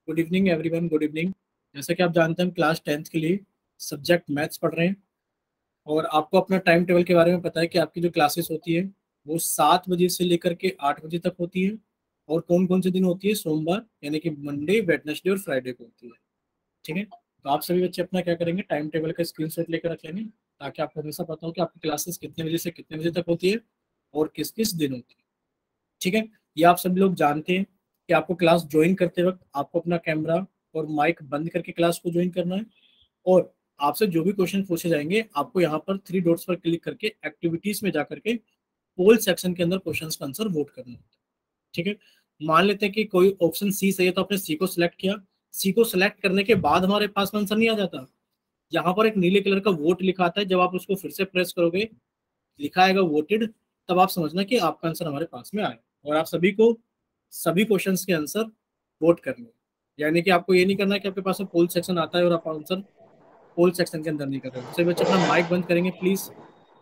Good evening everyone, good evening. जैसा कि आप जानते हैं हम क्लास 10th के लिए सब्जेक्ट मैथ्स पढ़ रहे हैं और आपको अपना टाइम टेबल के बारे में पता है कि आपकी जो क्लासेस होती है वो 7 बजे से लेकर के 8 बजे तक होती है। और कौन कौन से दिन होती है? सोमवार यानी कि मंडे, वेडनेसडे और फ्राइडे को होती है। ठीक है, तो आप सभी बच्चे अपना क्या करेंगे, टाइम टेबल का स्क्रीनशॉट लेकर रख लेंगे ताकि आपको हमेशा पता हो कि आपकी क्लासेस कितने बजे से कितने बजे तक होती है और किस किस दिन होती है। ठीक है, ये आप सभी लोग जानते हैं कि आपको क्लास ज्वाइन करते वक्त आपको अपना कैमरा और माइक बंद करके क्लास को ज्वाइन करना है। और आपसे जो भी क्वेश्चन पूछे जाएंगे आपको यहाँ पर 3 डॉट्स पर क्लिक करके एक्टिविटीज में जाकर के पोल सेक्शन के अंदर क्वेश्चन का आंसर वोट करना होता है। ठीक है, मान लेते हैं कि कोई ऑप्शन सी सही है तो आपने सी को सिलेक्ट किया। सी को सिलेक्ट करने के बाद हमारे पास में आंसर नहीं आ जाता, यहाँ पर एक नीले कलर का वोट लिखा आता है। जब आप उसको फिर से प्रेस करोगे लिखा आएगा वोटेड, तब आप समझना कि आपका आंसर हमारे पास में आया। और आप सभी को सभी क्वेश्चंस के आंसर वोट करने, यानी कि आपको ये नहीं करना कि आपके पास में पोल सेक्शन आता है और आप आंसर पोल सेक्शन के अंदर नहीं कर रहे हो। सभी बच्चे अपना माइक बंद करेंगे प्लीज।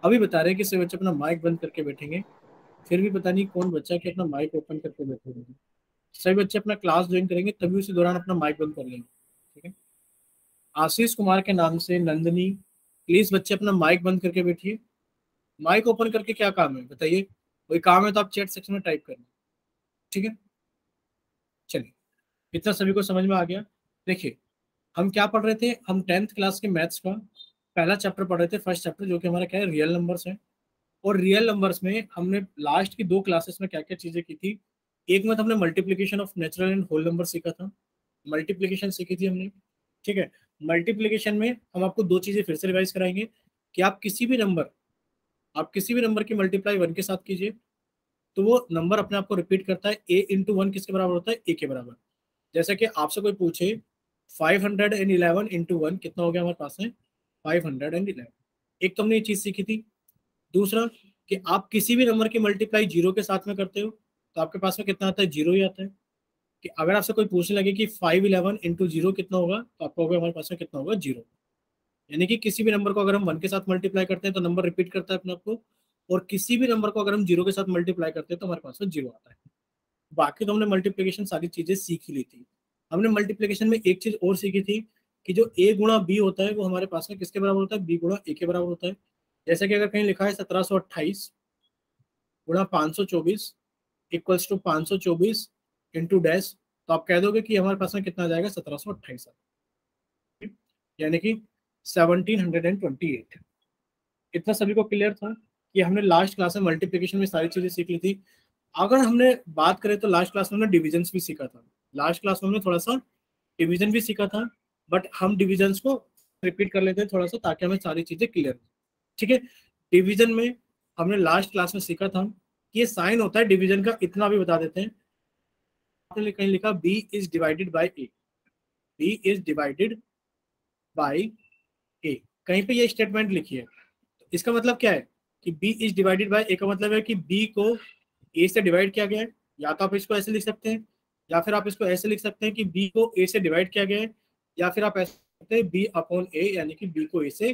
अभी बता रहे हैं कि सभी बच्चे अपना माइक बंद करके बैठेंगे, फिर भी पता नहीं कौन बच्चा कि अपना माइक ओपन करके बैठेंगे। सभी बच्चे अपना क्लास ज्वाइन करेंगे तभी उसी दौरान अपना माइक बंद कर लेंगे। ठीक है, आशीष कुमार के नाम से नंदनी, प्लीज बच्चे अपना माइक बंद करके बैठिए। माइक ओपन करके क्या काम है बताइए? कोई काम है तो आप चैट सेक्शन में टाइप करना। ठीक है, चलिए इतना सभी को समझ में आ गया। देखिए हम क्या पढ़ रहे थे, हम 10th क्लास के मैथ्स का पहला चैप्टर पढ़ रहे थे, फर्स्ट चैप्टर, जो कि हमारा क्या है, रियल नंबर्स है। और रियल नंबर्स में हमने लास्ट की 2 क्लासेस में क्या क्या चीजें की थी। एक में तो हमने multiplication of natural and whole number सीखा था, मल्टीप्लीकेशन सीखी थी हमने। ठीक है, मल्टीप्लीकेशन में हम आपको 2 चीजें फिर से रिवाइज कराएंगे कि आप किसी भी नंबर की मल्टीप्लाई 1 के साथ कीजिए तो वो नंबर अपने आप को रिपीट करता है। ए इंटू 1 किसके बराबर होता है? ए के बराबर। जैसे कि आपसे कोई पूछे 511 इंटू 1 कितना हो गया हमारे पास में? 511। एक तो हमने ये चीज सीखी थी। दूसरा कि आप किसी भी नंबर की मल्टीप्लाई 0 के साथ में करते हो तो आपके पास में कितना आता है? 0 ही आता है। कि अगर आपसे कोई पूछने लगे कि 511 इंटू 0 कितना होगा तो आपको होगा हमारे पास में कितना होगा? 0। यानी कि किसी भी नंबर को अगर हम 1 के साथ मल्टीप्लाई करते हैं तो नंबर रिपीट करता है अपने आप को, और किसी भी नंबर को अगर हम 0 के साथ मल्टीप्लाई करते हैं तो हमारे पास में 0 आता है। बाकी तो हमने मल्टीप्लिकेशन सारी चीजें सीख ही ली थी। हमने मल्टीप्लिकेशन में एक चीज और सीखी थी कि जो ए गुणा बी होता है वो हमारे पास में किसके बराबर होता है? बी गुणा ए के बराबर होता है। जैसे कि अगर कहीं लिखा है 1728 गुणा 524 इक्वल्स टू 524 इंटू डैश, तो आप कह दोगे कि हमारे पास में कितना आ जाएगा? 1728, यानी कि 1728। इतना सभी को क्लियर था कि हमने लास्ट क्लास में मल्टीप्लिकेशन में सारी चीजें सीख ली थी। अगर हमने बात करें तो लास्ट क्लास में हमने डिविजन भी सीखा था। लास्ट क्लास में हमने थोड़ा सा डिवीजन भी सीखा था, बट हम डिविजन्स को रिपीट कर लेते हैं थोड़ा सा ताकि हमें सारी चीजें क्लियर हो। ठीक है, डिवीजन में हमने लास्ट क्लास में सीखा था कि ये साइन होता है डिवीजन का। इतना भी बता देते हैं, आपने कहीं लिखा B is divided by A, B is divided by A, कहीं पे ये स्टेटमेंट लिखी है। इसका मतलब क्या है कि b is divided by a का मतलब है कि b को a से डिवाइड किया गया है। या तो आप इसको ऐसे लिख सकते हैं, या फिर आप इसको ऐसे लिख सकते हैं कि b को a से डिवाइड किया गया है, या फिर आप ऐसे सकते हैं b अपॉन a, यानी कि b को a से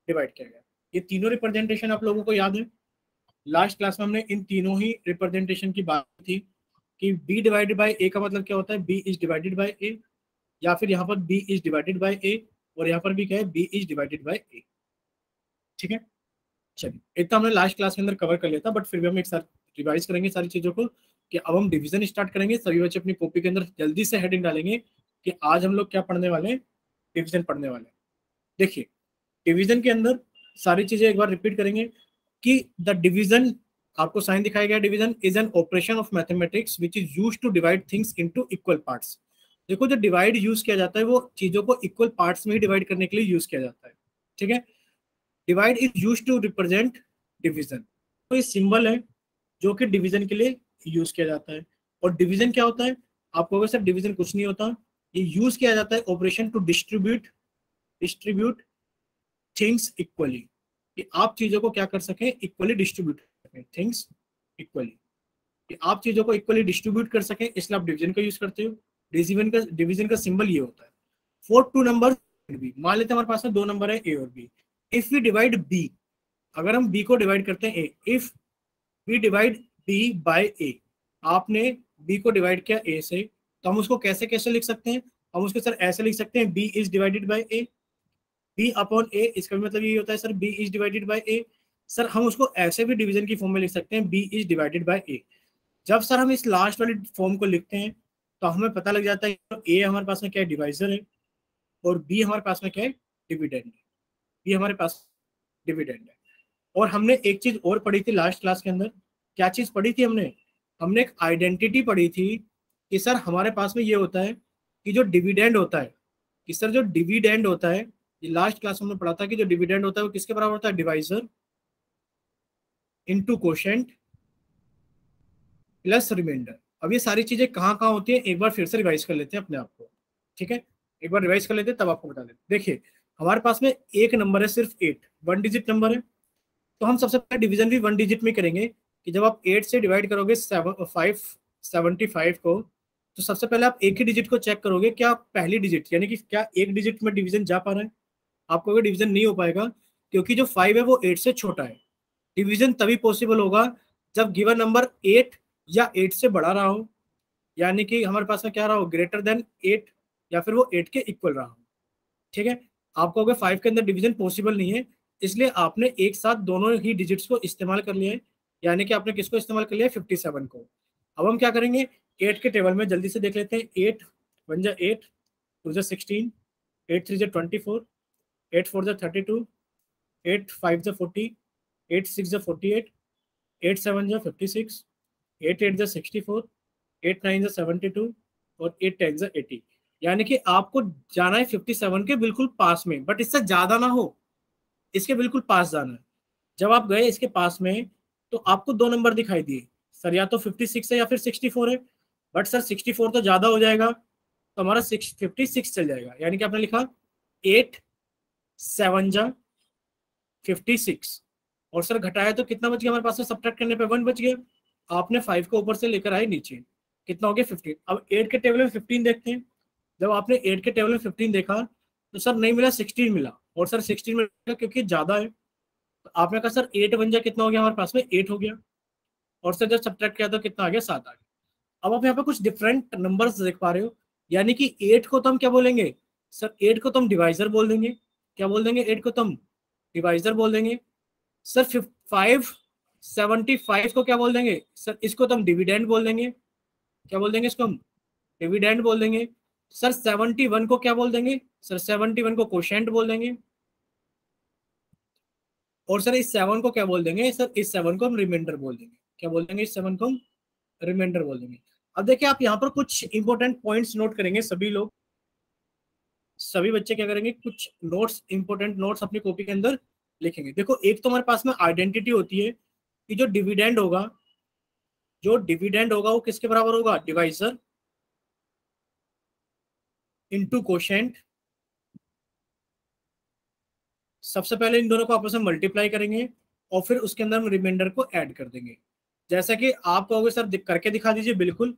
डिवाइड किया गया। ये तीनों रिप्रेजेंटेशन आप लोगों को याद है। लास्ट क्लास में हमने इन तीनों ही रिप्रेजेंटेशन की बात थी कि b डिवाइडेड बाय a का मतलब क्या होता है? b is divided by a, या फिर यहाँ पर b is divided by a, और यहाँ पर भी क्या है? b is divided by a। ठीक है, चलिए इतना हमने लास्ट क्लास के अंदर कवर कर लिया था, बट फिर भी हम एक साथ रिवाइज करेंगे सारी चीजों को कि अब हम डिवीजन स्टार्ट करेंगे। सभी बच्चे अपनी कॉपी के अंदर जल्दी से हेडिंग डालेंगे कि आज हम लोग क्या पढ़ने वाले हैं? डिवीजन पढ़ने वाले हैं। देखिए डिवीजन के अंदर सारी चीजें एक बार रिपीट करेंगे कि द डिवीजन, आपको साइन दिखाया गया, division is an operation of mathematics which is use to divide things into equal parts. देखो जो डिवाइड यूज किया जाता है वो चीजों को इक्वल पार्ट्स में ही डिवाइड करने के लिए यूज किया जाता है। ठीक है, divide is use to represent division, तो ये सिंबल है जो कि डिवीजन के लिए यूज किया जाता है। और डिवीजन क्या होता है? आपको अगर सर डिवीजन कुछ नहीं होता, ये यूज किया जाता है operation to distribute things equally, कि आप चीजों को क्या कर सकें? इक्वली डिस्ट्रीब्यूट कर सकें थिंग्स इक्वली, कि आप चीजों को इक्वली डिस्ट्रीब्यूट कर सकें, इसलिए आप डिवीजन का यूज करते हो। डिवीजन का सिंबल ये होता है। फॉर टू नंबर बी, मान लेते हैं हमारे पास में 2 नंबर है ए और B. If we divide B, अगर हम बी को डिवाइड करते हैं A, if we divide B by A, आपने बी को डिवाइड किया ए से, तो हम उसको कैसे कैसे लिख सकते हैं? हम उसको सर ऐसे लिख सकते हैं, B is divided by A, B upon A, इसका भी मतलब ये होता है sir B is divided by A. Sir हम उसको ऐसे भी डिवीजन की फॉर्म में लिख सकते हैं, बी इज डिवाइडेड बाई ए। जब सर हम इस लास्ट वाली फॉर्म को लिखते हैं तो हमें पता लग जाता है कि ए हमारे पास में क्या है, डिवाइजर है, और बी हमारे पास में क्या है, डिविडेंड है। बी हमारे पास डिविडेंड है। और हमने एक चीज और पढ़ी थी लास्ट क्लास के अंदर, क्या चीज पढ़ी थी हमने? हमने एक आइडेंटिटी पढ़ी थी कि सर हमारे पास में ये होता है कि जो डिविडेंड होता है, कि सर जो डिविडेंड होता है, ये लास्ट क्लास में हमने पढ़ा था कि जो डिविडेंड होता है वो किसके बराबर होता है, divisor into quotient plus remainder. अब ये सारी चीजें कहाँ कहाँ होती है, एक बार फिर से रिवाइज कर लेते हैं अपने आप को, ठीक है? एक बार रिवाइज कर लेते हैं तब आपको बता देते हैं। देखिए हमारे पास में एक नंबर है सिर्फ 8, 1 डिजिट नंबर है, तो हम सबसे पहले डिवीजन भी 1 डिजिट में करेंगे कि जब आप 8 से डिवाइड करोगे 575 को, तो सबसे पहले आप एक ही डिजिट को चेक करोगे, क्या पहली डिजिट यानी कि क्या एक डिजिट में डिवीजन जा पा रहा है? आपको अगर डिवीजन नहीं हो पाएगा, क्योंकि जो 5 है वो 8 से छोटा है। डिवीजन तभी पॉसिबल होगा जब गिवन नंबर 8 या 8 से बड़ा रहा हो, यानी कि हमारे पास में क्या रहा हो, ग्रेटर देन 8, या फिर वो 8 के इक्वल रहा हो, ठीक है? आपको अगर 5 के अंदर डिवीजन पॉसिबल नहीं है, इसलिए आपने एक साथ दोनों ही डिजिट्स को इस्तेमाल कर लिया है, यानी कि आपने किसको इस्तेमाल कर लिया है, 57 को। अब हम क्या करेंगे, 8 के टेबल में जल्दी से देख लेते हैं। 8 1 जा 8, 2 जा 16, 8 3 जा 24, 8 4 जा 32, 8 5 जा 40, 8 6 जा 48, 8 7 जा 56, 8 8 जा 64, 8 9 जा 72, और 8 10 जा 80। यानी कि आपको जाना है 57 के बिल्कुल पास में, बट इससे ज्यादा ना हो, इसके बिल्कुल पास जाना है। जब आप गए इसके पास में तो आपको दो नंबर दिखाई दिए, सर या तो 56 है या फिर 64 है, बट सर 64 तो ज्यादा हो जाएगा, तो हमारा 56 चल जाएगा। यानी कि आपने लिखा 8 7 जा 56, और सर घटाया तो कितना बच गया हमारे पास में, सब्ट्रैक्ट करने पे 1 बच गया। आपने 5 को ऊपर से लेकर आए नीचे, कितना हो गया 15। अब 8 के टेबल में 15 देखते हैं। जब आपने 8 के टेबल में 15 देखा तो सर नहीं मिला, 16 मिला, और सर 16 मिला क्योंकि ज्यादा है, तो आपने कहा सर 8 बन जाए, कितना हो गया हमारे पास में, 8 हो गया, और सर जब सब्ट्रैक्ट किया तो कितना आ गया, 7 आ गया। अब आप यहाँ पे कुछ डिफरेंट नंबर्स देख पा रहे हो, यानी कि 8 को तो हम क्या बोलेंगे, सर 8 को तो हम डिवाइजर बोल देंगे। क्या बोल देंगे, 8 को तो हम डिवाइजर बोल देंगे। सर 575 को क्या बोल देंगे, सर इसको तो हम डिविडेंड बोल देंगे। क्या बोल देंगे, इसको हम डिविडेंड बोल देंगे। सर 71 को क्या बोल देंगे, सर 71 को कोशेंट बोल देंगे। और सर इस 7 को क्या बोल देंगे, सर इस 7 को हम रिमाइंडर बोल देंगे। क्या बोल देंगे, इस 7 को हम रिमाइंडर बोल देंगे। अब देखिए आप यहाँ पर कुछ इंपॉर्टेंट पॉइंट्स नोट करेंगे, सभी लोग, सभी बच्चे क्या करेंगे, कुछ नोट्स, इंपॉर्टेंट नोट्स अपनी कॉपी के अंदर लिखेंगे। देखो एक तो हमारे पास में आइडेंटिटी होती है कि जो डिविडेंड होगा, जो डिविडेंड होगा वो किसके बराबर होगा, डिवाइजर इनटू कोशेंट। सबसे पहले इन दोनों को आपस में मल्टीप्लाई करेंगे और फिर उसके अंदर हम रिमाइंडर को ऐड कर देंगे। जैसा कि आप कहोगे सर करके दिखा दीजिए, बिल्कुल।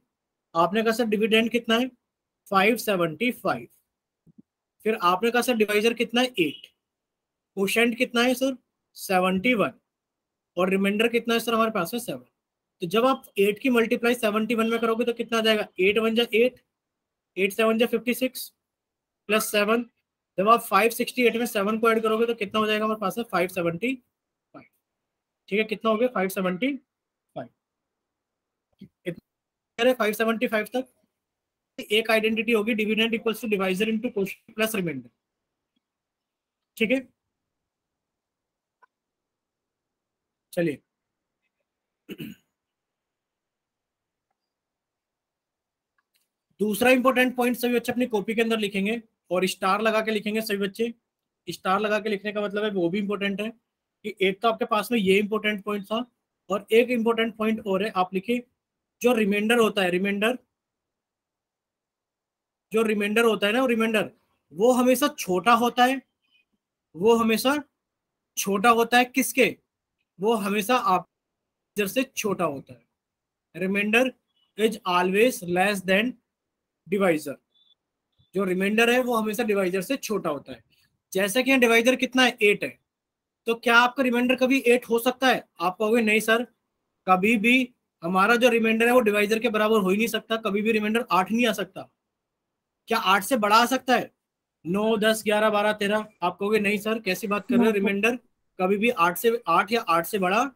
आपने कहा सर डिविडेंड कितना है, 575, फिर आपने कहा सर डिवाइजर कितना है, 8, कोशेंट कितना है सर, 71, और रिमाइंडर कितना है सर हमारे पास है 7। तो जब आप 8 की मल्टीप्लाई 71 में करोगे तो कितना आ जाएगा, 8 1 जा 8, 8 7 जा 56 प्लस 7। जब आप 568 में 7 को ऐड करोगे तो कितना हो जाएगा हमारे पास है, 575। ठीक है, कितना हो गया, 575। इतना है 575 तक। एक आइडेंटिटी होगी, dividend equals to divisor into quotient plus remainder. ठीक है, चलिए दूसरा इंपॉर्टेंट पॉइंट सभी बच्चे अपनी कॉपी के अंदर लिखेंगे और स्टार लगा के लिखेंगे सभी बच्चे। स्टार लगा के लिखने का मतलब है वो भी इंपॉर्टेंट है कि एक तो आपके पास में ये इंपॉर्टेंट पॉइंट था, और एक इंपॉर्टेंट पॉइंट और है, आप लिखिए जो रिमाइंडर होता है, रिमाइंडर, जो रिमाइंडर होता है ना, रिमाइंडर वो हमेशा छोटा होता है, वो हमेशा छोटा होता है किसके, वो हमेशा आप से छोटा होता है। Remainder is always less than divisor. जो रिमाइंडर है वो हमेशा डिवाइजर से छोटा होता है। जैसा कि यहाँ डिवाइजर कितना है, 8 है, तो क्या आपका रिमाइंडर कभी 8 हो सकता है? आप कहोगे नहीं सर, कभी भी हमारा जो रिमाइंडर है वो डिवाइजर के बराबर हो ही नहीं सकता, कभी भी रिमाइंडर 8 नहीं आ सकता। क्या 8 से बड़ा आ सकता है? 9, 10, 11, 12, 13? आप कहोगे नहीं सर कैसी बात कर रहे हो, रिमाइंडर कभी भी 8 या 8 से बड़ा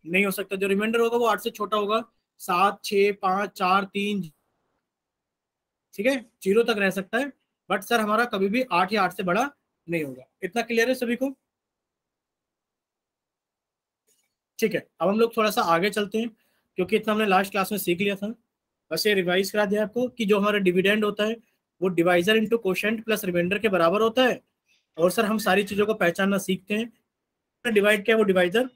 नहीं हो सकता। जो रिमाइंडर होगा वो 8 से छोटा होगा। 7, 6, 5, 4, 3, ठीक है, 0 तक रह सकता है। बट सर हमारा कभी भी 8 या 8 से बड़ा नहीं होगा। इतना क्लियर है सभी को? ठीक है, अब हम लोग थोड़ा सा आगे चलते हैं, क्योंकि इतना हमने लास्ट क्लास में सीख लिया था। बस ये रिवाइज करा दिया आपको कि जो हमारा डिविडेंड होता है वो divisor into quotient plus remainder के बराबर होता है। और सर हम सारी चीजों को पहचानना सीखते हैं। डिवाइड किया वो डिवाइजर,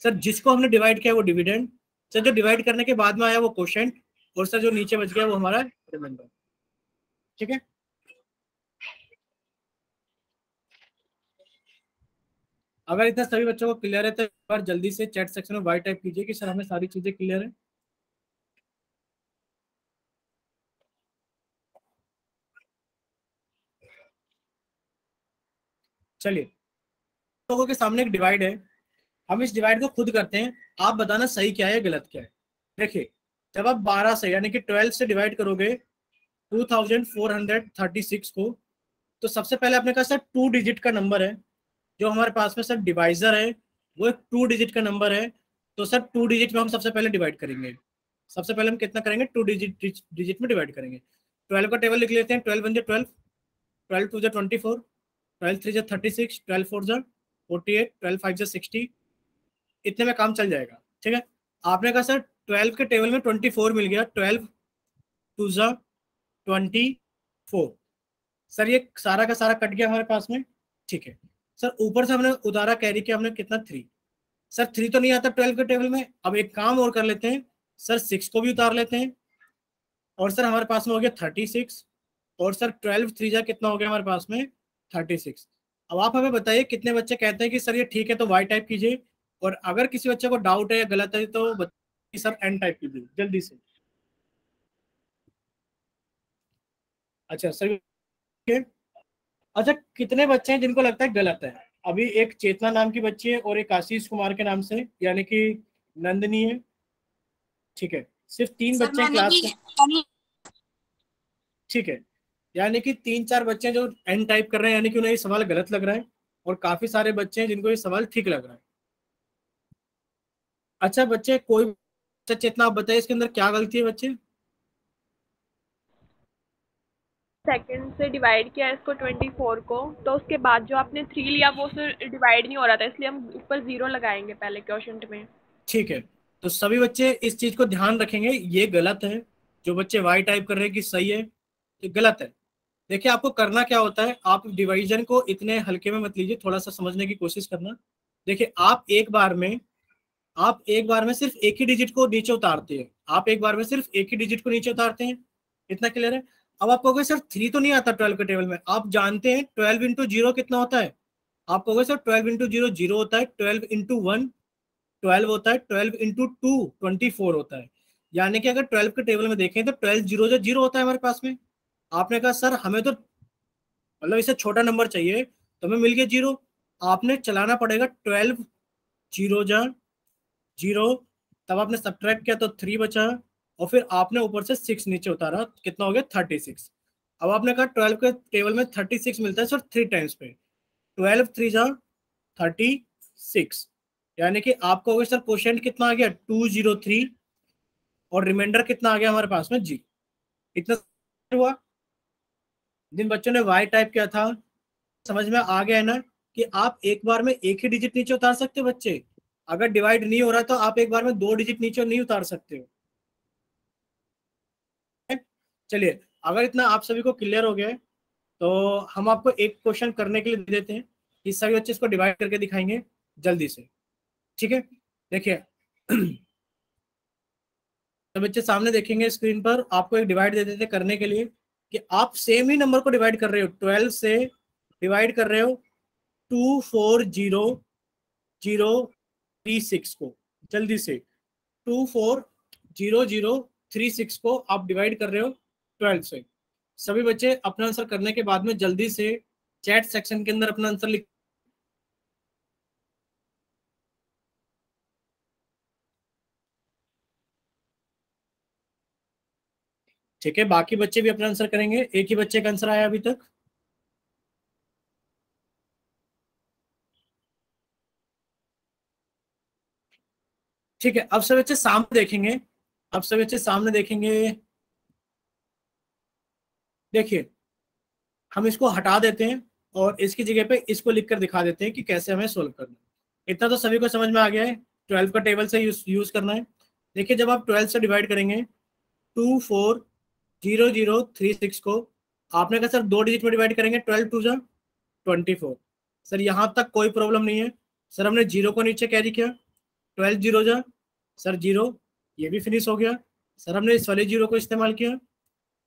सर जिसको हमने डिवाइड किया वो डिविडेंड, सर जो डिवाइड करने के बाद में आया वो कोशेंट, और सर जो नीचे बच गया वो हमारा रिमाइंडर। ठीक है, अगर इतना सभी बच्चों को क्लियर है तो एक बार जल्दी से चैट सेक्शन में वाई टाइप कीजिए कि सर हमें सारी चीजें क्लियर है। चलिए, लोगों के सामने एक डिवाइड है, हम इस डिवाइड को खुद करते हैं, आप बताना सही क्या है गलत क्या है। देखिए, जब आप 12 से यानी कि 12 से डिवाइड करोगे 2436 को, तो सबसे पहले आपने कहा सर 2 डिजिट का नंबर है, जो हमारे पास में सर डिवाइजर है वो एक 2 डिजिट का नंबर है। तो सर 2 डिजिट में हम सबसे पहले डिवाइड करेंगे। सबसे पहले हम कितना करेंगे, 2 डिजिट में डिवाइड करेंगे। 12 का टेबल लिख लेते हैं। 12 वन जो 12, 12 टू जो 24, 12 थ्री जो 36, 12 फोर जो 48, 12 फाइव जो 60। इतने में काम चल जाएगा। ठीक है, आपने कहा सर 12 के टेबल में 24 मिल गया, 12 टू जो 24। सर ये सारा का सारा कट गया हमारे पास में। ठीक है, सर ऊपर से हमने उतारा कैरी किया हमने कितना, 3। सर 3 तो नहीं आता 12 के टेबल में। अब एक काम और कर लेते हैं, सर 6 को भी उतार लेते हैं, और सर हमारे पास में हो गया 36। और सर 12 थ्री जा कितना हो गया हमारे पास में, 36। अब आप हमें बताइए कितने बच्चे कहते हैं कि सर ये ठीक है तो वाई टाइप कीजिए, और अगर किसी बच्चे को डाउट है या गलत है तो बताइए सर एन टाइप कीजिए जल्दी से। अच्छा सर, अच्छा कितने बच्चे हैं जिनको लगता है गलत है? अभी एक चेतना नाम की बच्ची है और एक आशीष कुमार के नाम से, यानी कि नंदनी है। ठीक है, सिर्फ 3 सर बच्चे हैं मैंने क्लास भी के। ठीक है, यानी कि 3-4 बच्चे हैं जो एन टाइप कर रहे हैं, यानी कि उन्हें ये सवाल गलत लग रहा है, और काफी सारे बच्चे हैं जिनको ये सवाल ठीक लग रहा है। अच्छा बच्चे, कोई अच्छा चेतना आप बताइए इसके अंदर क्या गलती है बच्चे? सेकंड से डिवाइड किया इसको 24 को, तो उसके बाद जो आपने 3 लिया वो फिर डिवाइड नहीं हो रहा था, इसलिए हम ऊपर 0 लगाएंगे पहले क्वोशंट में। ठीक है, तो सभी बच्चे इस चीज को ध्यान रखेंगे, ये गलत है। जो बच्चे वाई टाइप कर रहे हैं कि सही है, ये गलत है। देखिए आपको करना क्या होता है, आप डिवीजन को इतने हल्के में मत लीजिए, थोड़ा सा समझने की कोशिश करना। देखिए आप एक बार में सिर्फ एक ही डिजिट को नीचे उतारते हैं, आप एक बार में सिर्फ एक ही डिजिट को नीचे उतारते हैं। इतना क्लियर है? अब आप कहोगे सर 3 तो नहीं आता 12 के टेबल में। आप जानते हैं 12 इंटू जीरो कितना होता है? आप कहोगे सर 12 इंटू जीरो 0 होता है, 12 इंटू वन 12 होता है, 12 इंटू टू 24 होता है। यानी कि अगर 12 के टेबल में देखें तो 12 जीरो जो 0 होता है हमारे पास में। आपने कहा सर हमें तो मतलब इससे छोटा नंबर चाहिए, तो हमें मिल गया 0। आपने चलाना पड़ेगा 12 जीरो जा 0, तब आपने सब्ट्रैक्ट किया तो 3 बचा, और फिर आपने ऊपर से 6 नीचे उतारा, कितना हो गया 36। अब आपने कहा 12 के टेबल में 36 मिलता है सर 3 टाइम्स पे, 12 थ्री जा 36। यानी कि आपको हो गया सर क्वेश्चन कितना आ गया 203, और रिमाइंडर कितना आ गया हमारे पास में जी। इतना हुआ। जिन बच्चों ने वाई टाइप किया था, समझ में आ गया है ना कि आप एक बार में एक ही डिजिट नीचे उतार सकते हो बच्चे। अगर डिवाइड नहीं हो रहा तो आप एक बार में 2 डिजिट नीचे नहीं उतार सकते हो। चलिए, अगर इतना आप सभी को क्लियर हो गया है तो हम आपको एक क्वेश्चन करने के लिए दे देते हैं, कि सभी बच्चे इसको डिवाइड करके दिखाएंगे जल्दी से। ठीक है, देखिए तो बच्चे सामने देखेंगे स्क्रीन पर, आपको एक डिवाइड दे देते करने के लिए, कि आप सेम ही नंबर को डिवाइड कर रहे हो, 12 से डिवाइड कर रहे हो 24036 को। जल्दी से 24036 को आप डिवाइड कर रहे हो 12 से। सभी बच्चे अपना आंसर करने के बाद में जल्दी से चैट सेक्शन के अंदर अपना आंसर लिख। ठीक है, बाकी बच्चे भी अपना आंसर करेंगे। एक ही बच्चे का आंसर आया अभी तक। ठीक है, अब सब बच्चे सामने देखेंगे। अब सब बच्चे सामने देखेंगे। देखिए, हम इसको हटा देते हैं और इसकी जगह पे इसको लिख कर दिखा देते हैं कि कैसे हमें सोल्व करना है। इतना तो सभी को समझ में आ गया है। 12 का टेबल से यूज करना है। देखिए, जब आप 12 से डिवाइड करेंगे 240036 को, आपने कहा सर 2 डिजिट में डिवाइड करेंगे, 12 2 जा 24। सर यहाँ तक कोई प्रॉब्लम नहीं है। सर हमने जीरो को नीचे कैरी किया, 12 0 जा सर जीरो, ये भी फिनिश हो गया। सर हमने इस वाले जीरो को इस्तेमाल किया,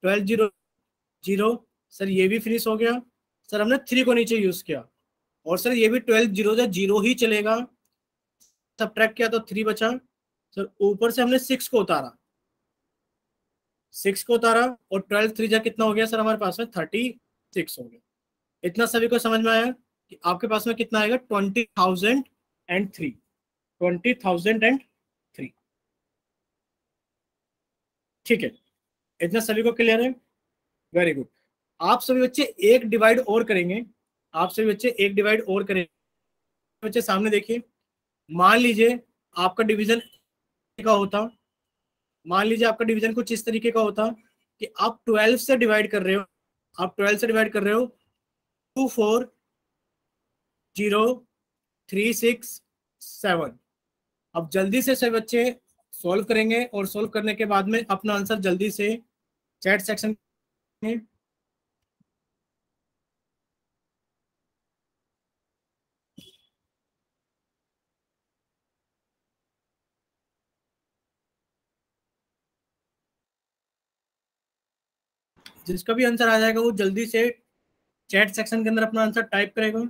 12 0 0 सर ये भी फिनिश हो गया। सर हमने 3 को नीचे यूज किया, और सर ये भी 12 0 जा 0 ही चलेगा। सब्ट्रैक्ट किया तो 3 बचा। सर ऊपर से हमने 6 को उतारा, 6 को उतारा, और 12 3 जा कितना हो गया सर हमारे पास में 36 हो गया। इतना सभी को समझ में आया कि आपके पास में कितना आएगा, 20,003। 20,003। ठीक है, इतना सभी को क्लियर है। Very good. आप सभी बच्चे एक डिवाइड और करेंगे। आप सभी बच्चे एक डिवाइड और करेंगे। बच्चे सामने देखिए, मान लीजिए आपका डिवीजन का होता, मान लीजिए आपका डिवीजन कुछ इस तरीके का होता कि आप 12 से डिवाइड कर रहे हो, आप 12 से डिवाइड कर रहे हो 240367। अब जल्दी से सभी बच्चे सॉल्व करेंगे, और सॉल्व करने के बाद में अपना आंसर जल्दी से चैट सेक्शन में। जिसका भी आंसर आ जाएगा वो जल्दी से चैट सेक्शन के अंदर अपना आंसर टाइप करेगा।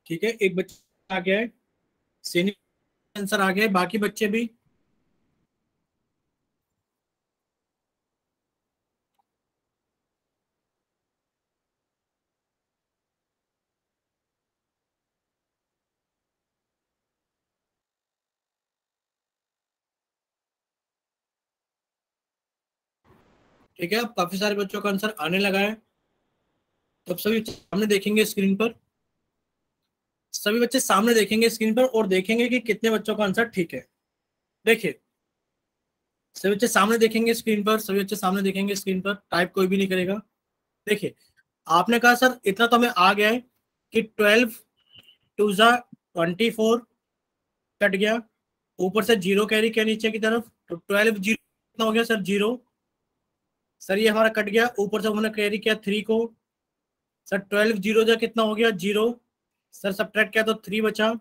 ठीक है, एक बच्चा आ गया है, सीनियर आंसर आ गया है, बाकी बच्चे भी। ठीक है, अब काफी सारे बच्चों का आंसर आने लगा है। तब सभी सामने देखेंगे स्क्रीन पर, सभी बच्चे सामने देखेंगे स्क्रीन पर और देखेंगे कि कितने बच्चों का आंसर ठीक है। देखिए, सभी बच्चे सामने देखेंगे स्क्रीन पर, सभी बच्चे सामने देखेंगे स्क्रीन पर, टाइप कोई भी नहीं करेगा। देखिए, आपने कहा सर इतना तो हमें आ गया है कि 12 2 जा 24 कट गया, ऊपर से जीरो कैरी किया नीचे की तरफ, तो 12 0 कितना हो गया सर, जीरो। सर ये हमारा कट गया, ऊपर से हमने कैरी किया 3 को। सर 12 0 जा कितना हो गया, जीरो। सर सब्ट्रैक्ट किया तो 3 बचा,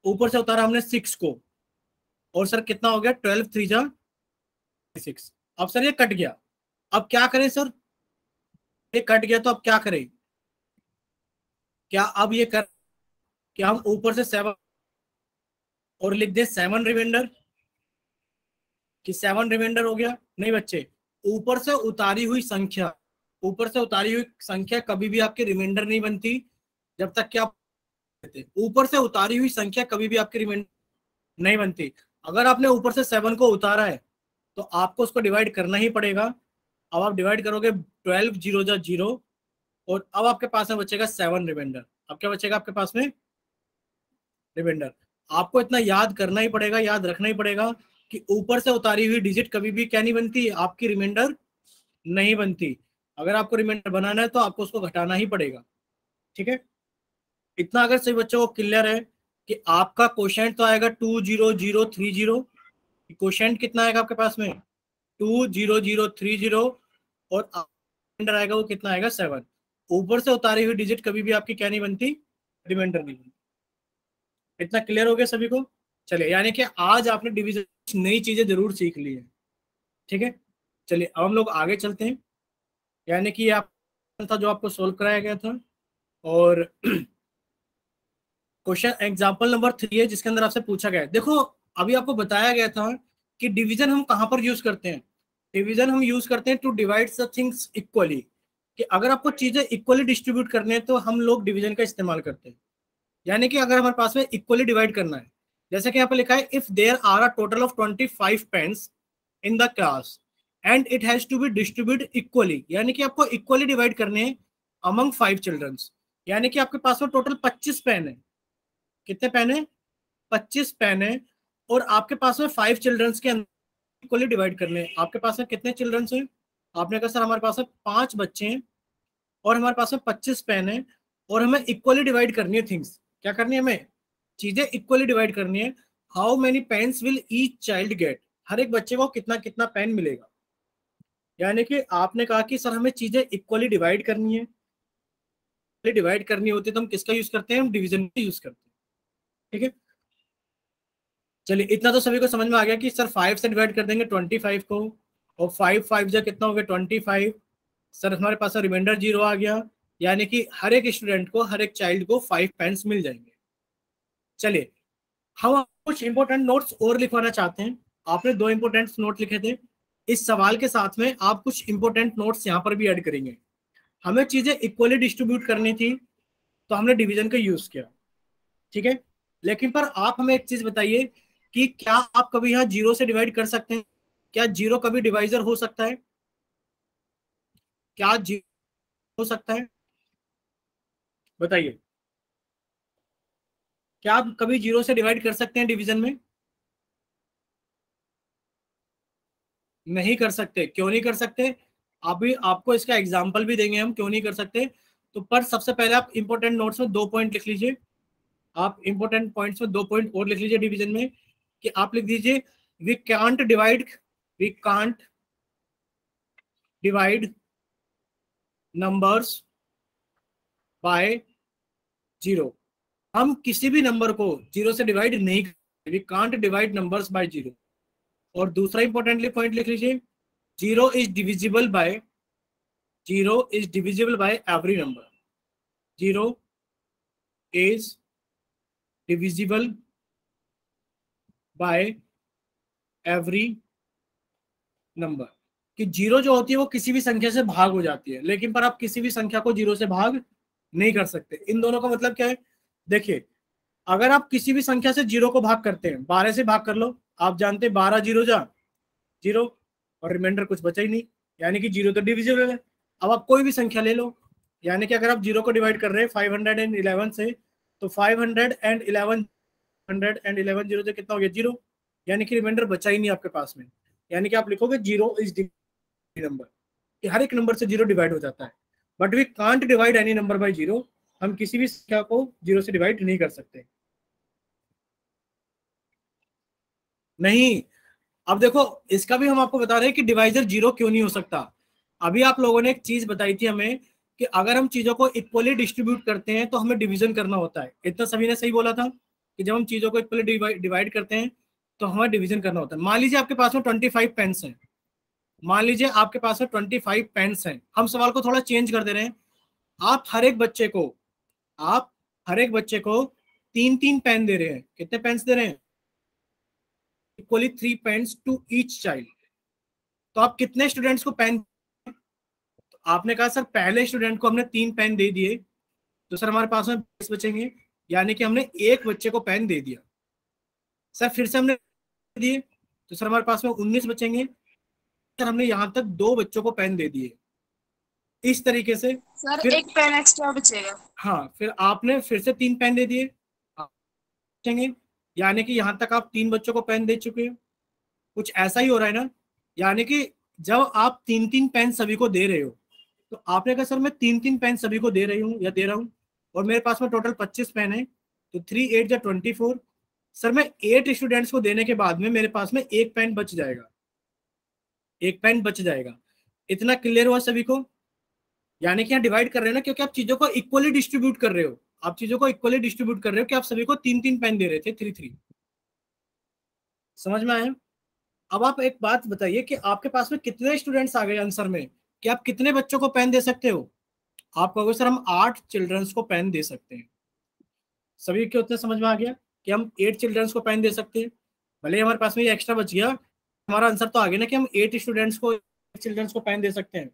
ऊपर से उतारा हमने 6 को, और सर कितना हो गया, 12 3 जा 6। अब सर ये कट गया, अब क्या करें सर, ये कट गया तो अब क्या करें, क्या अब ये कर, क्या हम ऊपर से 7 और लिख दे 7 रिमाइंडर, कि 7 रिमाइंडर हो गया? नहीं बच्चे, ऊपर से उतारी हुई संख्या, ऊपर से उतारी हुई संख्या कभी भी आपकी रिमाइंडर नहीं बनती जब तक कि आप, ऊपर से उतारी हुई संख्या कभी भी आपकी रिमाइंडर नहीं बनती। अगर आपने ऊपर से 7 को उतारा है तो आपको उसको डिवाइड करना ही पड़ेगा। अब आप डिवाइड करोगे 12 0 जा 0, और अब आपके पास में बचेगा 7 रिमाइंडर। अब क्या बचेगा आपके पास में, रिमाइंडर। आपको इतना याद करना ही पड़ेगा, याद रखना ही पड़ेगा कि ऊपर से उतारी हुई डिजिट कभी भी क्या नहीं बनती, आपकी रिमाइंडर नहीं बनती। अगर आपको रिमाइंडर बनाना है तो आपको उसको घटाना ही पड़ेगा। ठीक है, इतना अगर सभी बच्चों को क्लियर है कि आपका क्वोशेंट तो आएगा 20030, क्वोशेंट कितना आएगा आपके पास में, 20030, और रिमाइंडर आएगा वो कितना आएगा, 7। ऊपर से उतारी हुई डिजिट कभी भी आपकी क्या नहीं बनती, रिमाइंडर नहीं बनती। इतना क्लियर हो गया सभी को? चलिए, यानी कि आज आपने डिवीजन नई चीजें जरूर सीख ली है। ठीक है, चलिए अब हम लोग आगे चलते हैं। यानी कि आप था जो आपको सोल्व कराया गया था, और क्वेश्चन एग्जाम्पल नंबर 3 है जिसके अंदर आपसे पूछा गया है। देखो, अभी आपको बताया गया था कि डिवीजन हम कहां पर यूज करते हैं। डिवीजन हम यूज करते हैं to divide the things equally, कि अगर आपको चीजें इक्वली डिस्ट्रीब्यूट करने हैं तो हम लोग डिवीजन का इस्तेमाल करते हैं। यानी कि अगर हमारे पास में इक्वली डिवाइड करना है, जैसे कि यहाँ पे लिखा है if there are a total of 25 pens in the class and it has to be distribute equally, यानी कि आपको इक्वली डिवाइड करने हैं अमंग 5 चिल्ड्रंस। यानी कि आपके पास में टोटल 25 पेन है। कितने पेन है? 25 पेन है, और आपके पास में 5 चिल्ड्रंस के अंदर इक्वली डिवाइड करने हैं। आपके पास में कितने चिल्ड्रंस हैं? आपने कहा सर हमारे पास में 5 बच्चे हैं और हमारे पास में 25 पेन है, और हमें इक्वली डिवाइड करनी है थिंग्स। क्या करनी है? हमें चीजें इक्वली डिवाइड करनी है। How many pens will each child get, हर एक बच्चे को कितना कितना पेन मिलेगा। यानी कि आपने कहा कि सर हमें चीजें इक्वली डिवाइड करनी है, डिवाइड करनी होती है तो हम किसका यूज करते हैं? हम डिवीजन का यूज करते हैं। ठीक है, चलिए इतना तो सभी को समझ में आ गया कि सर 5 से डिवाइड कर देंगे 25 को, और 5 5 जा कितना हो गया? 25। सर हमारे पास रिमाइंडर 0 आ गया, यानी कि हर एक स्टूडेंट को, हर एक चाइल्ड को 5 पेन्स मिल जाएंगे। चलिए हम कुछ इंपॉर्टेंट नोट्स और लिखवाना चाहते हैं। आपने 2 इंपॉर्टेंट नोट लिखे थे, इस सवाल के साथ में आप कुछ इंपॉर्टेंट नोट्स यहाँ पर भी ऐड करेंगे। हमें चीजें इक्वली डिस्ट्रीब्यूट करनी थी तो हमने डिवीजन का यूज किया, ठीक है। लेकिन पर आप हमें एक चीज बताइए कि क्या आप कभी यहाँ 0 से डिवाइड कर सकते हैं? क्या 0 कभी डिवाइजर हो सकता है? क्या 0 हो सकता है? बताइए, क्या आप कभी 0 से डिवाइड कर सकते हैं डिवीजन में? नहीं कर सकते। क्यों नहीं कर सकते? अभी आपको इसका एग्जाम्पल भी देंगे हम क्यों नहीं कर सकते। तो पर सबसे पहले आप इंपॉर्टेंट नोट्स में 2 पॉइंट लिख लीजिए। आप इंपॉर्टेंट पॉइंट्स में 2 पॉइंट और लिख लीजिए डिवीजन में, कि आप लिख दीजिए we can't divide, we can't divide numbers by 0। हम किसी भी नंबर को 0 से डिवाइड नहीं करते। We can't divide numbers by 0। और दूसरा इंपॉर्टेंटली पॉइंट लिख लीजिए, 0 is divisible by, 0 is divisible by every number. 0 is divisible by every number, कि 0 जो होती है वो किसी भी संख्या से भाग हो जाती है, लेकिन पर आप किसी भी संख्या को 0 से भाग नहीं कर सकते। इन दोनों का मतलब क्या है? देखिए, अगर आप किसी भी संख्या से 0 को भाग करते हैं, 12 से भाग कर लो, आप जानते हैं 12 0 जा 0, और रिमाइंडर कुछ बचा ही नहीं, यानी कि 0 तो डिविजिबल है। अब आप कोई भी संख्या ले लो, यानी कि अगर आप 0 को डिवाइड कर रहे हैं 511 से, तो 511 0 से कितना हो गया? 0, यानी कि रिमाइंडर बचा ही नहीं आपके पास में। यानी कि आप लिखोगे 0 इज नंबर, कि हर एक नंबर से 0 डिवाइड हो जाता है, but we can't divide any number by 0। हम किसी भी संख्या को 0 से डिवाइड नहीं कर सकते। नहीं, अब देखो इसका भी हम आपको बता रहे हैं कि डिवाइजर 0 क्यों नहीं हो सकता। अभी आप लोगों ने एक चीज बताई थी हमें कि अगर हम चीजों को इक्वली डिस्ट्रीब्यूट करते हैं तो हमें डिवीजन करना होता है। इतना सभी ने सही बोला था कि जब हम चीजों को इक्वली डिवाइड करते हैं तो हमें डिवीजन करना होता है। मान लीजिए आपके पास में 25 पेन्स हैं, मान लीजिए आपके पास में 25 पेन्स हैं। हम सवाल को थोड़ा चेंज कर दे रहे हैं। आप हर एक बच्चे को, आप हर एक बच्चे को 3 पेन दे रहे हैं। कितने पेन्स दे रहे हैं? Equally 3 pens to each child. तो आप कितने स्टूडेंट्स को पेन? तो आपने कहा सर पहले स्टूडेंट को हमने 3 पेन दे दिए, तो सर हमारे पास में 20 बचेंगे, यानी कि हमने एक बच्चे को पेन दे दिया। सर फिर से हमने दिए, तो सर हमारे पास में 19 बचेंगे। सर हमने यहाँ तक 2 बच्चों को पेन दे दिए। इस तरीके से सर फिर एक पेन एक्स्ट्रा बचेगा। हाँ, फिर आपने फिर से 3 पेन दे दिए, बचेंगे, यानी कि यहाँ तक आप 3 बच्चों को पेन दे चुके हैं। कुछ ऐसा ही हो रहा है ना, यानी कि जब आप 3 पेन सभी को दे रहे हो, तो आपने कहा सर मैं 3 पेन सभी को दे रही हूँ या दे रहा हूँ, और मेरे पास में टोटल 25 पेन है, तो 3 8 या 24। सर मैं 8 स्टूडेंट्स को देने के बाद में मेरे पास में एक पेन बच जाएगा, एक पेन बच जाएगा। इतना क्लियर हुआ सभी को? यानी कि यहाँ डिवाइड कर रहे हो ना, क्योंकि आप चीजों को इक्वली डिस्ट्रीब्यूट कर रहे हो। आप चीजों को इक्वली डिस्ट्रीब्यूट कर रहे हो कि आप सभी को 3 पेन दे रहे थे, 3 3। समझ में आया? अब आप एक बात बताइए कि आपके पास में कितने स्टूडेंट्स आ गए आंसर में, कि आप कितने बच्चों को पेन दे सकते हो? आप कहोगे सर हम 8 चिल्ड्रंस को पेन दे सकते हैं। सभी के उतने समझ में आ गया कि हम 8 चिल्ड्रंस को पेन दे सकते हैं। भले ही हमारे पास में ये एक्स्ट्रा बच गया, हमारा आंसर तो आ गया ना कि हम 8 स्टूडेंट्स को, चिल्ड्रंस को पेन दे सकते हैं,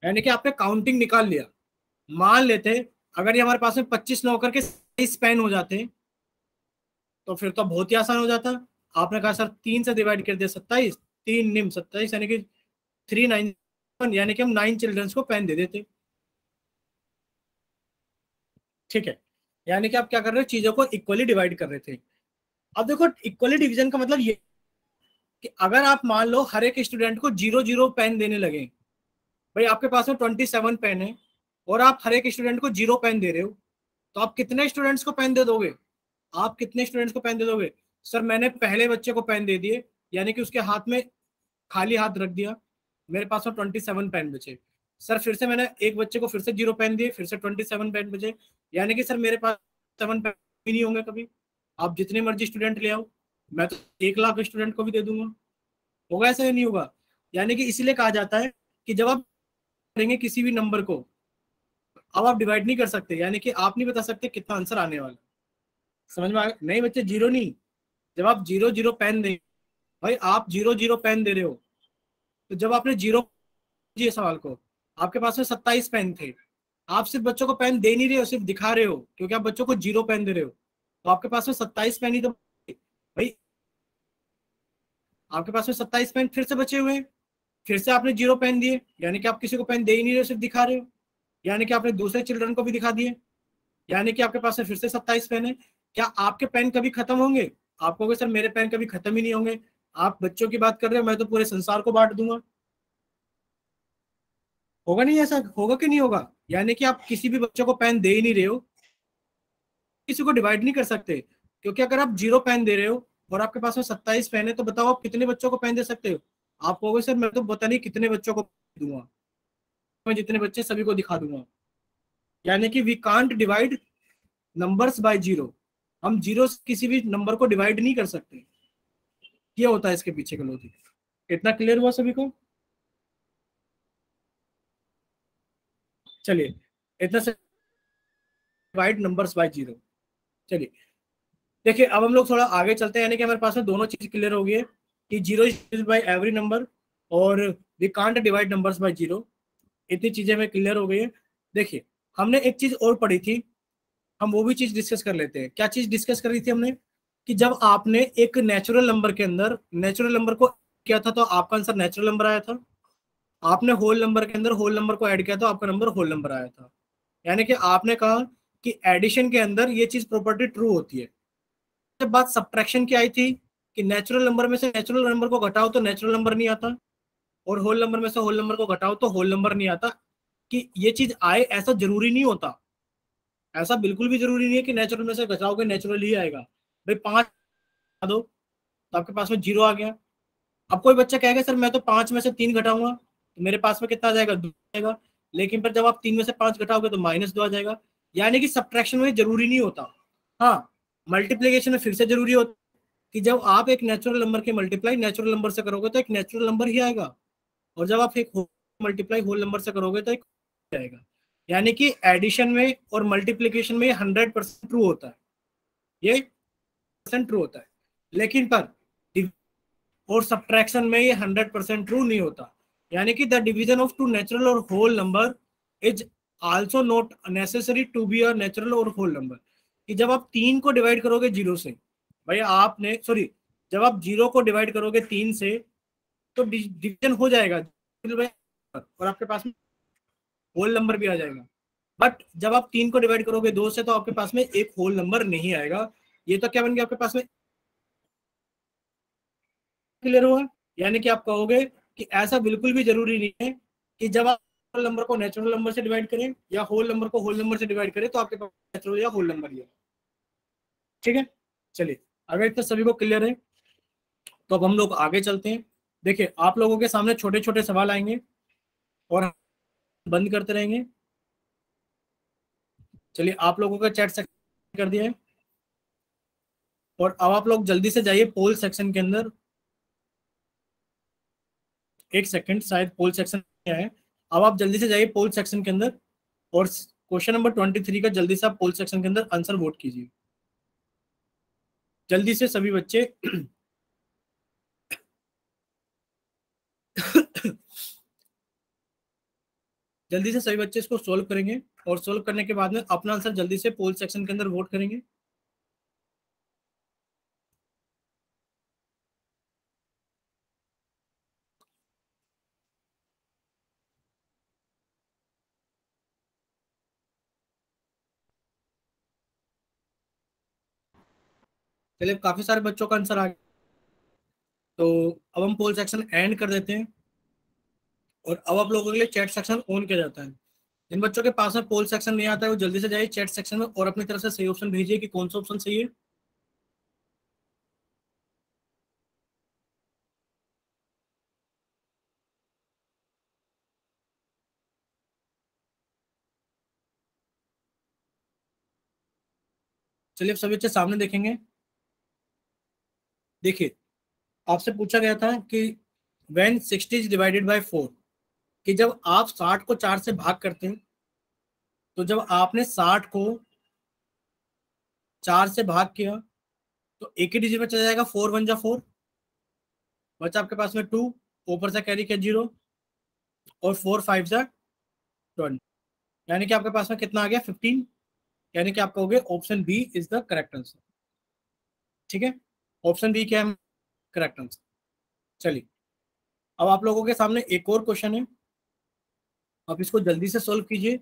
यानी कि आपने काउंटिंग निकाल लिया। मान लेते अगर ये हमारे पास में 25 नौ करके 27 पेन हो जाते तो फिर तो बहुत ही आसान हो जाता। आपने कहा सर 3 से डिवाइड कर दिया 27, 3 निम 27, यानी कि 3 9, यानी कि हम 9 चिल्ड्रंस को पेन दे देते। ठीक है, यानी कि आप क्या कर रहे हो, चीजों को इक्वली डिवाइड कर रहे थे। अब देखो इक्वली डिवीजन का मतलब ये कि अगर आप मान लो हर एक स्टूडेंट को 0 0 पेन देने लगे, भाई आपके पास में 27 पेन है और आप हर एक स्टूडेंट को 0 पेन दे रहे हो, तो आप कितने स्टूडेंट्स को पेन दे दोगे? आप कितने स्टूडेंट्स को पेन दे दोगे? सर मैंने पहले बच्चे को पेन दे दिए, यानी कि उसके हाथ में खाली हाथ रख दिया, मेरे पास में 27 पेन बचे। सर फिर से मैंने एक बच्चे को फिर से 0 पेन दिए, फिर से 27 पेन बचे, यानी कि सर मेरे पास 7 पेन भी नहीं होंगे कभी। आप जितने मर्जी स्टूडेंट ले आओ, मैं तो 1 लाख स्टूडेंट को भी दे दूंगा। होगा ऐसा या नहीं होगा? यानी कि इसीलिए कहा जाता है कि जब आप करेंगे किसी भी नंबर को, अब आप डिवाइड नहीं कर सकते, यानी कि आप नहीं बता सकते कितना आंसर आने वाला। समझ में आ गया? नहीं बच्चे, जीरो नहीं। जब आप 0 0 पेन देंगे, भाई आप 0 0 पेन दे रहे हो, तो जब आपने जीरो जी सवाल को, आपके पास में 27 पेन थे, आप सिर्फ बच्चों को पेन दे नहीं रहे हो, सिर्फ दिखा रहे हो, क्योंकि आप बच्चों को 0 पेन दे रहे हो, तो आपके पास में 27 पेन ही तो भाई, आपके पास में 27 पेन फिर से बचे हुए हैं। फिर से आपने 0 पेन दिए, यानी कि आप किसी को पेन दे ही नहीं रहे हो, सिर्फ दिखा रहे हो, यानी कि आपने दूसरे चिल्ड्रन को भी दिखा दिए, यानी कि आपके पास में फिर से 27 पेन है। क्या आपके पेन कभी खत्म होंगे? आप कहोगे सर मेरे पेन कभी खत्म ही नहीं होंगे। आप बच्चों की बात कर रहे हो, मैं तो पूरे संसार को बांट दूंगा। होगा नहीं ऐसा? होगा कि नहीं होगा? यानी कि आप किसी भी बच्चों को पेन दे ही नहीं रहे हो, किसी को डिवाइड नहीं कर सकते, क्योंकि अगर आप 0 पेन दे रहे हो और आपके पास में 27 पेन है, तो बताओ आप कितने बच्चों को पेन दे सकते हो? आप कहोगे सर मैं तो पता नहीं कितने बच्चों को दूंगा, मैं जितने बच्चे सभी को दिखा दूंगा। यानी कि we can't divide numbers by 0। हम जीरो से किसी भी नंबर को डिवाइड नहीं कर सकते। ये होता है इसके पीछे का लॉजिक। इतना क्लियर हुआ सभी को? चलिए, इतना से डिवाइड नंबर्स बाय 0। चलिए देखिए, अब हम लोग थोड़ा आगे चलते हैं, यानी कि हमारे पास में दोनों चीज क्लियर हो गई है कि 0 इज बाय एवरी नंबर और we can't divide numbers by 0। इतनी चीजें हमें क्लियर हो गई है। देखिए, हमने एक चीज और पढ़ी थी, हम वो भी चीज डिस्कस कर लेते हैं। क्या चीज डिस्कस करी थी हमने? कि जब आपने एक नेचुरल नंबर के अंदर नेचुरल नंबर को किया था, तो आपका आंसर नेचुरल नंबर आया था। आपने होल नंबर के अंदर होल नंबर को ऐड किया, तो आपका नंबर होल नंबर आया था। यानी कि आपने कहा कि एडिशन के अंदर ये चीज प्रॉपर्टी ट्रू होती है। जब बात सब्ट्रैक्शन की आई थी कि नेचुरल नंबर में से नेचुरल नंबर को घटाओ तो नेचुरल नंबर नहीं आता, और होल नंबर में से होल नंबर को घटाओ तो होल नंबर नहीं आता, कि ये चीज आए ऐसा जरूरी नहीं होता। ऐसा बिल्कुल भी जरूरी नहीं है कि नेचुरल में से घटाओगे नेचुरल ही आएगा। भाई 5 दो तो आपके पास में 0 आ गया। अब कोई बच्चा कहेगा सर मैं तो 5 में से 3 घटाऊंगा, तो मेरे पास में कितना आ जाएगा? 2 आएगा। लेकिन फिर जब आप 3 में से 5 घटाओगे तो -2 आ जाएगा। यानी कि सब्ट्रैक्शन में जरूरी नहीं होता। हाँ, मल्टीप्लीकेशन में फिर से जरूरी होता कि जब आप एक नेचुरल नंबर के मल्टीप्लाई नेचुरल नंबर से करोगे तो एक नेचुरल नंबर ही आएगा, और जब आप एक मल्टीप्लाई होल नंबर से करोगे तो एक आएगा। यानी कि एडिशन में और मल्टीप्लीकेशन में 100% ट्रू होता है, ये ट्रू होता है। लेकिन पर और सब्ट्रैक्शन में ये 100% ट्रू नहीं होता। यानी कि the division of two natural और whole number is also not necessary to be a natural और होल नंबर। कि जब आप 3 को डिवाइड करोगे 0 से, भाई आपने सॉरी, जब आप 0 को डिवाइड करोगे 3 से तो डिवीजन हो जाएगा और आपके पास में होल नंबर भी आ जाएगा। बट जब आप 3 को डिवाइड करोगे 2 से, तो आपके पास में एक होल नंबर नहीं आएगा। ये तो क्या बन गया आपके पास में? क्लियर हुआ? यानी कि आप कहोगे कि ऐसा बिल्कुल भी जरूरी नहीं है कि जब आप होल नंबर को नेचुरल नंबर से डिवाइड करें या होल नंबर को होल नंबर से डिवाइड करें तो आपके पास नेचुरल या होल नंबर ही है। ठीक है, चलिए, अगर इतना सभी को क्लियर है तो अब हम लोग आगे चलते हैं। देखिए, आप लोगों के सामने छोटे छोटे सवाल आएंगे और बंद करते रहेंगे। चलिए, आप लोगों का चैट सेक्शन कर दिया है, और अब आप लोग जल्दी से जाइए पोल सेक्शन के अंदर। एक सेकंड, शायद पोल सेक्शन क्या है। अब आप जल्दी से जाइए पोल सेक्शन के अंदर, और क्वेश्चन नंबर 23 का जल्दी से आप पोल सेक्शन के अंदर आंसर वोट कीजिए। जल्दी से सभी बच्चे जल्दी से सभी बच्चे इसको सोल्व करेंगे और सोल्व करने के बाद में अपना आंसर जल्दी से पोल सेक्शन के अंदर वोट करेंगे। चलिए, काफी सारे बच्चों का आंसर आ गया, तो अब हम पोल सेक्शन एंड कर देते हैं और अब आप लोगों के लिए चैट सेक्शन ऑन किया जाता है। जिन बच्चों के पास में पोल सेक्शन नहीं आता है वो जल्दी से जाइए चैट सेक्शन में और अपनी तरफ से सही ऑप्शन भेजिए कि कौन सा ऑप्शन सही है। चलिए, अब सभी बच्चे सामने देखेंगे। देखिए, आपसे पूछा गया था कि व्हेन 60 इज डिवाइडेड बाय 4, कि जब आप 60 को 4 से भाग करते हैं, तो जब आपने 60 को 4 से भाग किया तो एक ही डिजिट में चला जाएगा, 4 1 जा 4, बचा आपके पास में 2, ऊपर से कैरी किया 0, और 4 5 जा 20, यानी कि आपके पास में कितना आ गया, 15। यानी कि आप कहोगे option B is the correct answer. ठीक है, ऑप्शन बी क्या है, करेक्ट आंसर। चलिए, अब आप लोगों के सामने एक और क्वेश्चन है, आप इसको जल्दी से सोल्व कीजिए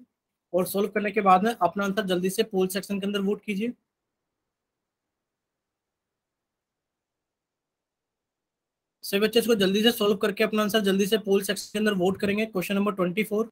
और सोल्व करने के बाद में अपना आंसर जल्दी से पोल सेक्शन के अंदर वोट कीजिए। सभी बच्चे इसको जल्दी से सोल्व करके अपना आंसर जल्दी से पोल सेक्शन के अंदर वोट करेंगे। Question number 24।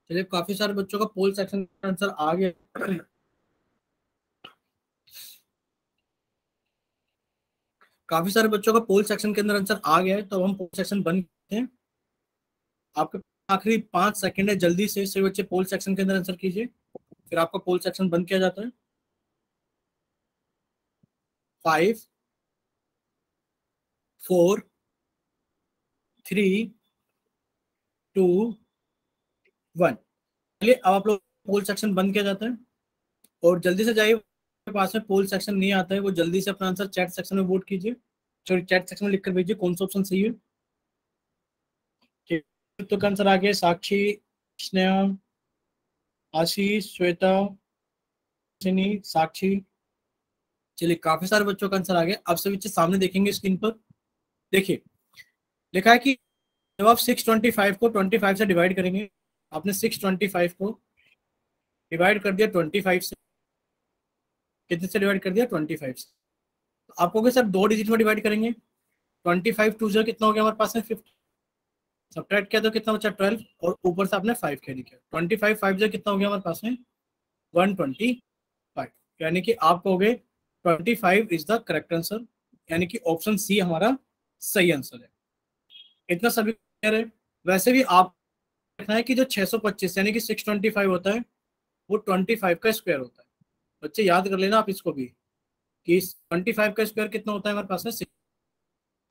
चलिए, काफी सारे बच्चों का पोल सेक्शन का आंसर आ गया। काफी सारे बच्चों का पोल सेक्शन के अंदर आंसर आ गया है, तो अब हम पोल सेक्शन बंद करते हैं। आपके आखिरी 5 सेकंड है, जल्दी से सभी बच्चे पोल सेक्शन के अंदर आंसर कीजिए, फिर आपका पोल सेक्शन बंद किया जाता है। 5 4 3 2 1। चलिए, अब आप लोग पोल सेक्शन बंद किया जाता है और जल्दी से जाइए, के पास में पोल सेक्शन नहीं आता है वो जल्दी से अपना आंसर चैट सेक्शन में वोट कीजिए। सॉरी, चैट सेक्शन में लिखकर भेजिए कौन सा ऑप्शन सही है। ठीक, तो का आंसर आ गया साक्षी, स्नेहा, आशीष, श्वेता, सिनी, साक्षी। चलिए, काफी सारे बच्चों का आंसर आ गया। अब सभी बच्चे सामने देखेंगे स्क्रीन पर। देखिए, लिखा है कि जब आप 625 को 25 से डिवाइड करेंगे, आपने 625 को डिवाइड कर दिया 25 से, कितने से डिवाइड कर दिया, 25 से, तो आप कहोगे सर 2 डिजिट में डिवाइड करेंगे। 25 2 0 कितना हो गया हमारे पास में, 50। सब्ट्रैक्ट किया तो कितना बचा, 12, और ऊपर से आपने 5 कैरी किया। 25 5 0 कितना हो गया हमारे पास में, 125। यानी कि आप कहोगे 25 इज द करेक्ट आंसर, यानी कि ऑप्शन सी हमारा सही आंसर है। इतना सभी क्लियर है। वैसे भी आप देखना है कि जो 625 यानी कि 625 होता है, वो 25 का स्क्वायर होता है। बच्चे याद कर लेना आप इसको भी, कि 25 का स्क्वायर कितना होता है हमारे पास में, 6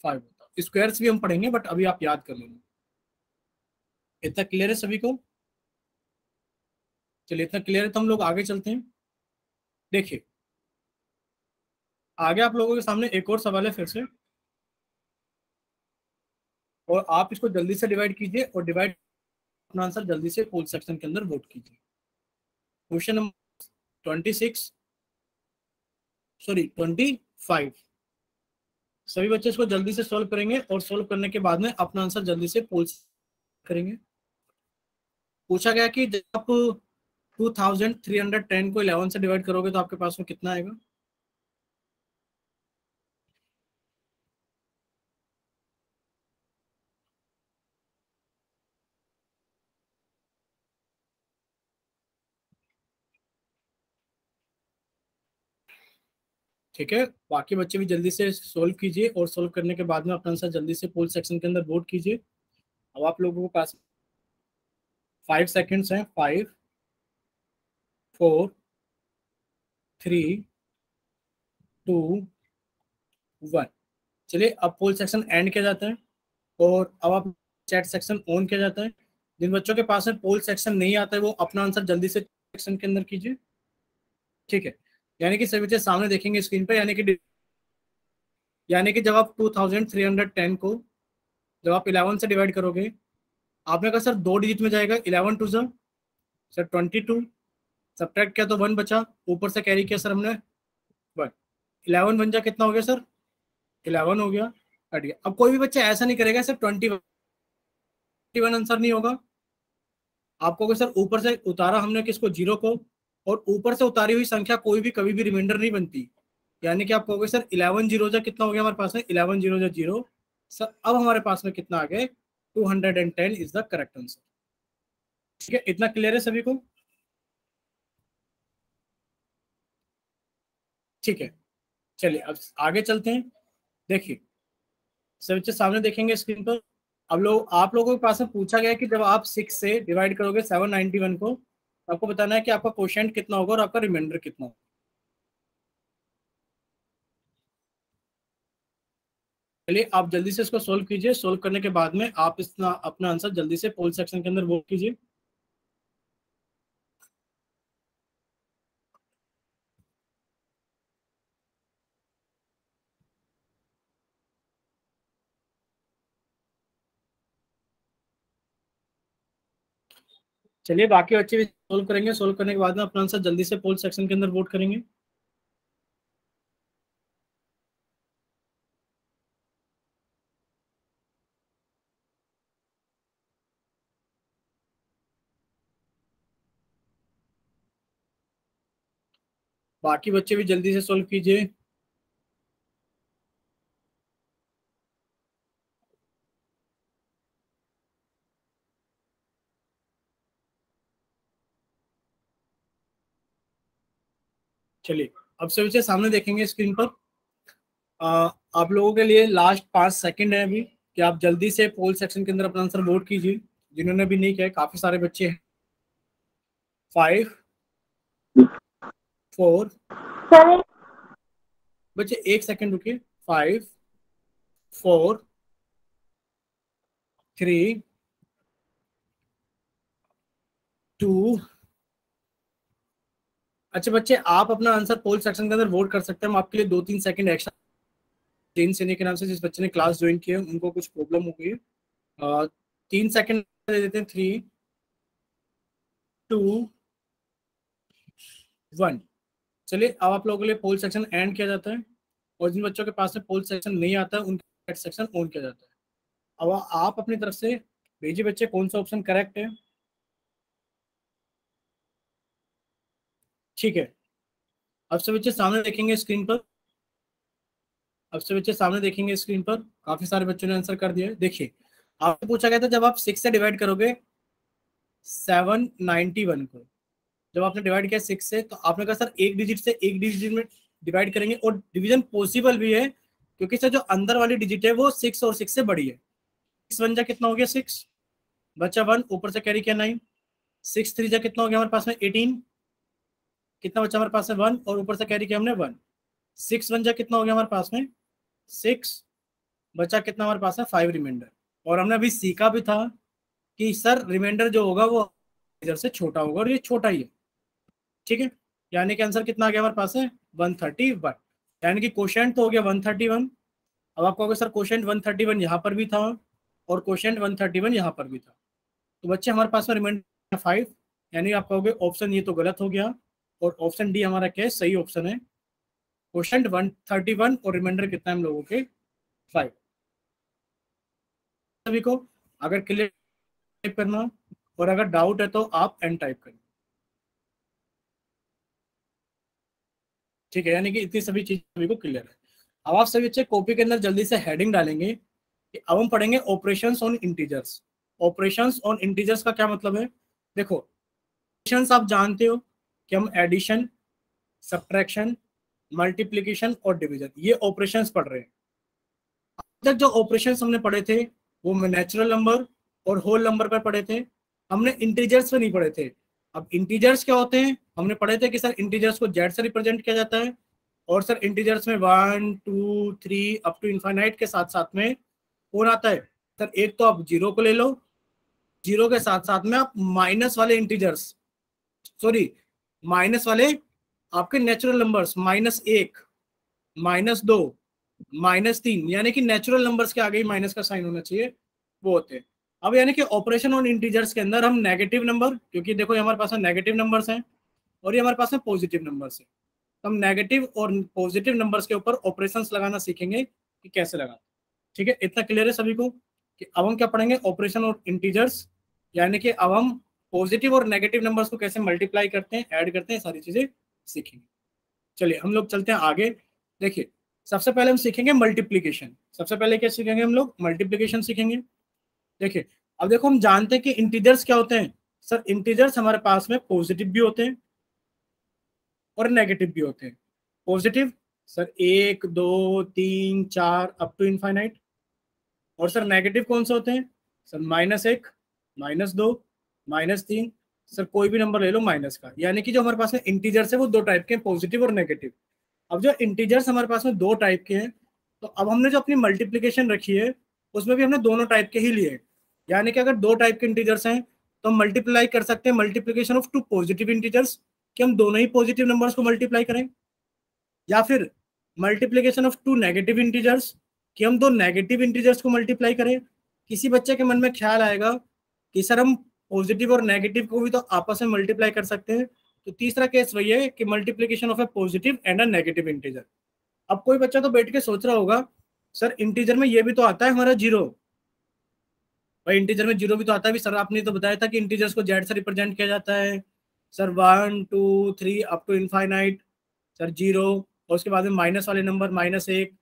होता है। स्क्वायर्स भी हम पढ़ेंगे, बट अभी आप याद कर लेना। इतना क्लियर है सभी को। चलिए, इतना क्लियर है तो हम लोग आगे चलते हैं। देखिए, आगे आप लोगों के सामने एक और सवाल है फिर से, और आप इसको जल्दी से डिवाइड कीजिए और डिवाइड अपना आंसर जल्दी से पोल सेक्शन के अंदर वोट कीजिए। Question number 26, sorry 25। सभी बच्चे इसको जल्दी से सॉल्व करेंगे और सॉल्व करने के बाद में अपना आंसर जल्दी से पोल करेंगे। पूछा गया कि जब आप 2310 को 11 से डिवाइड करोगे तो आपके पास में कितना आएगा। ठीक है, बाकी बच्चे भी जल्दी से सोल्व कीजिए और सोल्व करने के बाद में अपना आंसर जल्दी से पोल सेक्शन के अंदर वोट कीजिए। अब आप लोगों के पास 5 सेकेंड्स हैं। 5, 4, 3, 2, 1। चलिए अब पोल सेक्शन एंड किया जाता है और अब आप चैट सेक्शन ऑन किया जाता है। जिन बच्चों के पास में पोल सेक्शन नहीं आता है वो अपना आंसर जल्दी से सेक्शन के अंदर कीजिए। ठीक है, यानी कि सभी बच्चे सामने देखेंगे स्क्रीन पर, यानी कि जब आप 2310 को जब आप 11 से डिवाइड करोगे, आपने कहा सर 2 डिजिट में जाएगा। 11 टू सर 22, सब्ट्रैक्ट किया तो 1 बचा, ऊपर से कैरी किया सर हमने 1। 11 बन जा कितना हो गया सर? 11 हो गया, कट गया। अब कोई भी बच्चा ऐसा नहीं करेगा सर 21 आंसर नहीं होगा। आपको अगर सर ऊपर से उतारा हमने किसको, 0 को, और ऊपर से उतारी हुई संख्या कोई भी कभी भी रिमाइंडर नहीं बनती। यानी कि आप कहोगे सर 11 जीरो जा कितना हो गया हमारे पास में? 11 जीरो जा 0 सर। अब हमारे पास में कितना आ गया? 210 इज द करेक्ट आंसर। ठीक है, इतना क्लियर है सभी को? ठीक है, चलिए अब आगे चलते हैं। देखिए सभी बच्चे सामने देखेंगे स्क्रीन पर। अब आप लोगों के पास में पूछा गया कि जब आप 6 से डिवाइड करोगे 791 को, तो आपको बताना है कि आपका क्वोशिएंट कितना होगा और आपका रिमाइंडर कितना होगा। चलिए आप जल्दी से इसको सोल्व कीजिए। सोल्व करने के बाद में आप अपना आंसर जल्दी से पोल सेक्शन के अंदर वोट कीजिए। चलिए बाकी बच्चे भी सोल्व करेंगे। सोल्व करने के बाद में अपना आंसर जल्दी से पोल सेक्शन के अंदर वोट करेंगे। बाकी बच्चे भी जल्दी से सोल्व कीजिए। चलिए अब से बच्चे सामने देखेंगे स्क्रीन पर। आप लोगों के लिए लास्ट 5 सेकंड है अभी कि आप जल्दी से पोल सेक्शन के अंदर अपना आंसर वोट कीजिए। जिन्होंने भी नहीं किया, काफी सारे बच्चे हैं। 5, 4, बच्चे 1 सेकंड रुकिए। 5, 4, 3, 2। अच्छा बच्चे, आप अपना आंसर पोल सेक्शन के अंदर वोट कर सकते हैं। हम आपके लिए 2-3 सेकंड एक्स्ट्रा। जैन सैनी के नाम से जिस बच्चे ने क्लास ज्वाइन की है उनको कुछ प्रॉब्लम हो गई है। 3 सेकंड दे देते हैं। 3, 2, 1। चलिए अब आप लोगों के लिए पोल सेक्शन एंड किया जाता है और जिन बच्चों के पास में पोल सेक्शन नहीं आता है उनका सेक्शन ऑन किया जाता है। अब आप अपनी तरफ से भेजिए बच्चे कौन सा ऑप्शन करेक्ट है। ठीक है, अब से बच्चे सामने देखेंगे स्क्रीन पर। अब से बच्चे सामने देखेंगे स्क्रीन पर। काफी सारे बच्चों ने आंसर कर दिया है। देखिए आपसे पूछा गया था जब आप 6 से डिवाइड करोगे 791 को, जब आपने डिवाइड किया 6 से, तो आपने कहा सर एक डिजिट से एक डिजिट में डिवाइड करेंगे और डिवीजन पॉसिबल भी है क्योंकि सर जो अंदर वाली डिजिट है वो 6 और 6 से बड़ी है। 6 वन जा कितना हो गया? 6 बचा 1, ऊपर से कैरी किया 9। 6 3 जा कितना हो गया हमारे पास में? 18। कितना बचा हमारे पास में? 1, और ऊपर से कैरी किया हमने 1। 6 1 जा कितना हो गया हमारे पास में? 6 बचा कितना हमारे पास है? 5 रिमाइंडर। और हमने अभी सीखा भी था कि सर रिमाइंडर जो होगा वो इधर से छोटा होगा और ये छोटा ही है। ठीक है, यानी कि आंसर कितना आ गया हमारे पास है? 131। यानी कि क्वोशिएंट तो हो गया 131। अब आप कहोगे सर क्वोशिएंट 131 यहाँ पर भी था और क्वोशिएंट 131 यहाँ पर भी था, तो बच्चे हमारे पास में रिमाइंडर 5। यानी आप कहोगे ऑप्शन ये तो गलत हो गया और ऑप्शन डी हमारा क्या है? सही ऑप्शन है। क्वोशिएंट 131 और रिमाइंडर कितना है हम लोगों के? 5। सभी को अगर क्लियर टाइप करना और अगर डाउट है तो आप एन टाइप करें। ठीक है, यानी कि इतनी सभी चीजें सभी को क्लियर है। अब आप सभी बच्चे कॉपी के अंदर जल्दी से हेडिंग डालेंगे कि अब हम पढ़ेंगे operations on integers. Operations on integers का क्या मतलब है? देखो ऑपरेशंस आप जानते हो कि हम एडिशन, सब्ट्रैक्शन, मल्टीप्लीकेशन और डिवीजन, ये ऑपरेशंस पढ़ रहे हैं। अब तक जो ऑपरेशंस हमने पढ़े थे वो नेचुरल नंबर और होल नंबर पर पढ़े थे, हमने इंटीजर्स पे नहीं पढ़े थे। अब इंटीजर्स क्या होते हैं हमने पढ़े थे कि सर इंटीजर्स को जेड से रिप्रेजेंट किया जाता है, और सर इंटीजर्स में 1 2 3 अप टू इनफाइनाइट के साथ साथ में कौन आता है सर, एक तो आप जीरो को ले लो, जीरो के साथ साथ में आप माइनस वाले इंटीजर्स, सॉरी माइनस वाले आपके नेचुरल नंबर्स, -1 -2 -3, यानी कि नेचुरल नंबर्स के आगे ही माइनस का साइन होना चाहिए, वो होते हैं। अब यानी कि ऑपरेशन ऑन इंटीजर्स के अंदर हम नेगेटिव नंबर, क्योंकि देखो ये हमारे पास में नेगेटिव नंबर्स हैं और ये हमारे पास में पॉजिटिव नंबर्स हैं, तो हम नेगेटिव और पॉजिटिव नंबर्स के ऊपर ऑपरेशंस लगाना सीखेंगे कि कैसे लगाते। ठीक है, इतना क्लियर है सभी को कि अब हम क्या पढ़ेंगे, ऑपरेशन और इंटीजर्स, यानी कि अब हम पॉजिटिव और नेगेटिव नंबर्स को कैसे मल्टीप्लाई करते हैं, ऐड करते हैं, सारी चीजें सीखेंगे। चलिए हम लोग चलते हैं आगे। देखिए सबसे पहले हम सीखेंगे मल्टीप्लीकेशन। सबसे पहले क्या सीखेंगे हम लोग, मल्टीप्लीकेशन सीखेंगे। देखिए अब देखो हम जानते हैं कि इंटीजर्स क्या होते हैं सर, इंटीजर्स हमारे पास में पॉजिटिव भी होते हैं और नेगेटिव भी होते हैं। Positive sir 1 2 3 4 up to infinite, और सर नेगेटिव कौन से होते हैं सर, -1 -2 -3, सर कोई भी नंबर ले लो माइनस का। यानी कि जो हमारे पास में इंटीजर्स है वो दो टाइप के हैं, पॉजिटिव और नेगेटिव। अब जो इंटीजर्स हमारे पास में दो टाइप के हैं, तो अब हमने जो अपनी मल्टीप्लीकेशन रखी है उसमें भी हमने दोनों टाइप के ही लिए। यानी कि अगर दो टाइप के इंटीजर्स हैं तो हम मल्टीप्लाई कर सकते हैं multiplication of two positive integers, कि हम दोनों ही पॉजिटिव नंबर्स को मल्टीप्लाई करें, या फिर multiplication of two negative integers, कि हम दो नेगेटिव इंटीजर्स को मल्टीप्लाई करें। किसी बच्चे के मन में ख्याल आएगा कि सर हम पॉजिटिव और नेगेटिव को भी तो आपस में मल्टीप्लाई कर सकते हैं, तो तीसरा केस वही है कि multiplication of A positive and a negative integer. अब कोई बच्चा तो बैठ के सोच रहा होगा सर इंटीजर में ये भी तो आता है हमारा जीरो, भाई इंटीजर में जीरो भी तो आता है, भी सर आपने तो बताया था कि इंटीजर्स को जेड से रिप्रेजेंट किया जाता है sir, 1 2 3 up to infinite sir zero, और उसके बाद में माइनस वाले नंबर -1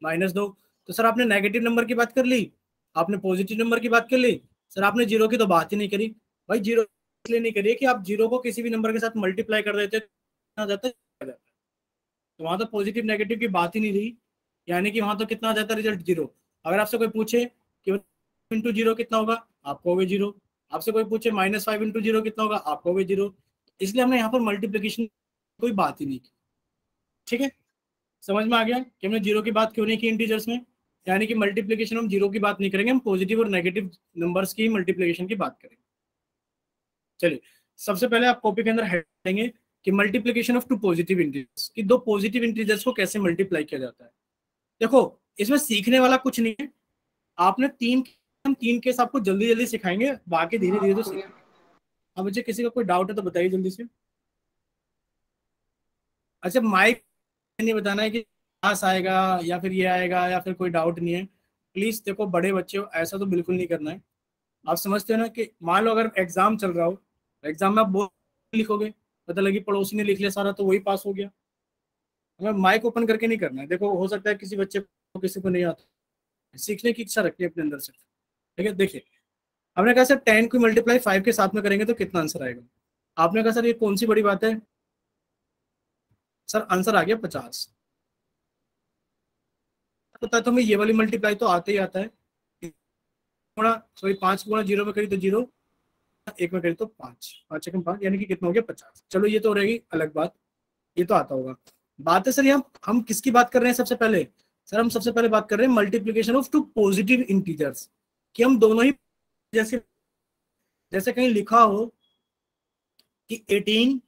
-2। तो सर आपने नेगेटिव नंबर की बात कर ली, आपने पॉजिटिव नंबर की बात कर ली, सर आपने जीरो की तो बात ही नहीं करी। भाई जीरो इसलिए नहीं करिए कि आप जीरो को किसी भी नंबर के साथ मल्टीप्लाई कर देते कितना आ जाता है, तो वहां तो पॉजिटिव नेगेटिव की बात ही नहीं रही, यानी कि वहां तो कितना आ जाता है रिजल्ट, जीरो। अगर आपसे कोई पूछे कि इंटू जीरो कितना होगा, आप कहोगे जीरो। आपसे कोई पूछे -5 इंटू जीरो कितना होगा, आप कहोगे जीरो। इसलिए हमने यहाँ पर मल्टीप्लीकेशन कोई बात ही नहीं की। ठीक है, समझ में आ गया कि हमने जीरो की बात क्यों नहीं की इंटीजर्स में, यानी कि मल्टीप्लीकेशन हम जीरो की बात नहीं करेंगे, हम पॉजिटिव और नेगेटिव नंबर्स की मल्टीप्लीकेशन की बात करेंगे। चलिए सबसे पहले आप कॉपी के अंदर हेड देंगे कि multiplication of two positive integers, कि दो पॉजिटिव इंटीजर्स को कैसे मल्टीप्लाई किया जाता है। देखो इसमें सीखने वाला कुछ नहीं है, आपने हम तीन केस आपको जल्दी जल्दी सिखाएंगे, बाकी धीरे धीरे तो सीखेंगे। अब मुझे किसी का कोई डाउट है तो बताइए जल्दी से। अच्छा माइक नहीं बताना है कि पास आएगा या फिर ये आएगा या फिर कोई डाउट नहीं है, प्लीज। देखो बड़े बच्चे हो, ऐसा तो बिल्कुल नहीं करना है। आप समझते हो ना कि मान लो अगर एग्जाम चल रहा हो, एग्जाम में आप बोल लिखोगे, पता लगी पड़ोसी ने लिख लिया सारा तो वही पास हो गया। हमें माइक ओपन करके नहीं करना है। देखो हो सकता है किसी बच्चे को किसी को नहीं आता, सीखने की इच्छा रखनी है अपने अंदर से। ठीक है, देखिए हमने कहा सर 10 को मल्टीप्लाई 5 के साथ में करेंगे तो कितना आंसर आएगा। आपने कहा सर ये कौन सी बड़ी बात है, सर आंसर आ गया 50। पता है तुम्हें ये वाली मल्टीप्लाई तो आते ही आता है, गुणा सॉरी 5 गुणा जीरो में करी तो जीरो, एक में करी तो 5, 5 एकम 5, यानी कि कितना हो गया 50। चलो ये तो रहेगी अलग बात, ये तो आता होगा। बात है सर यहाँ हम किसकी बात कर रहे हैं सबसे पहले, सर हम सबसे पहले बात कर रहे हैं multiplication of two positive integers, कि हम दोनों ही, जैसे जैसे कहीं लिखा हो कि 18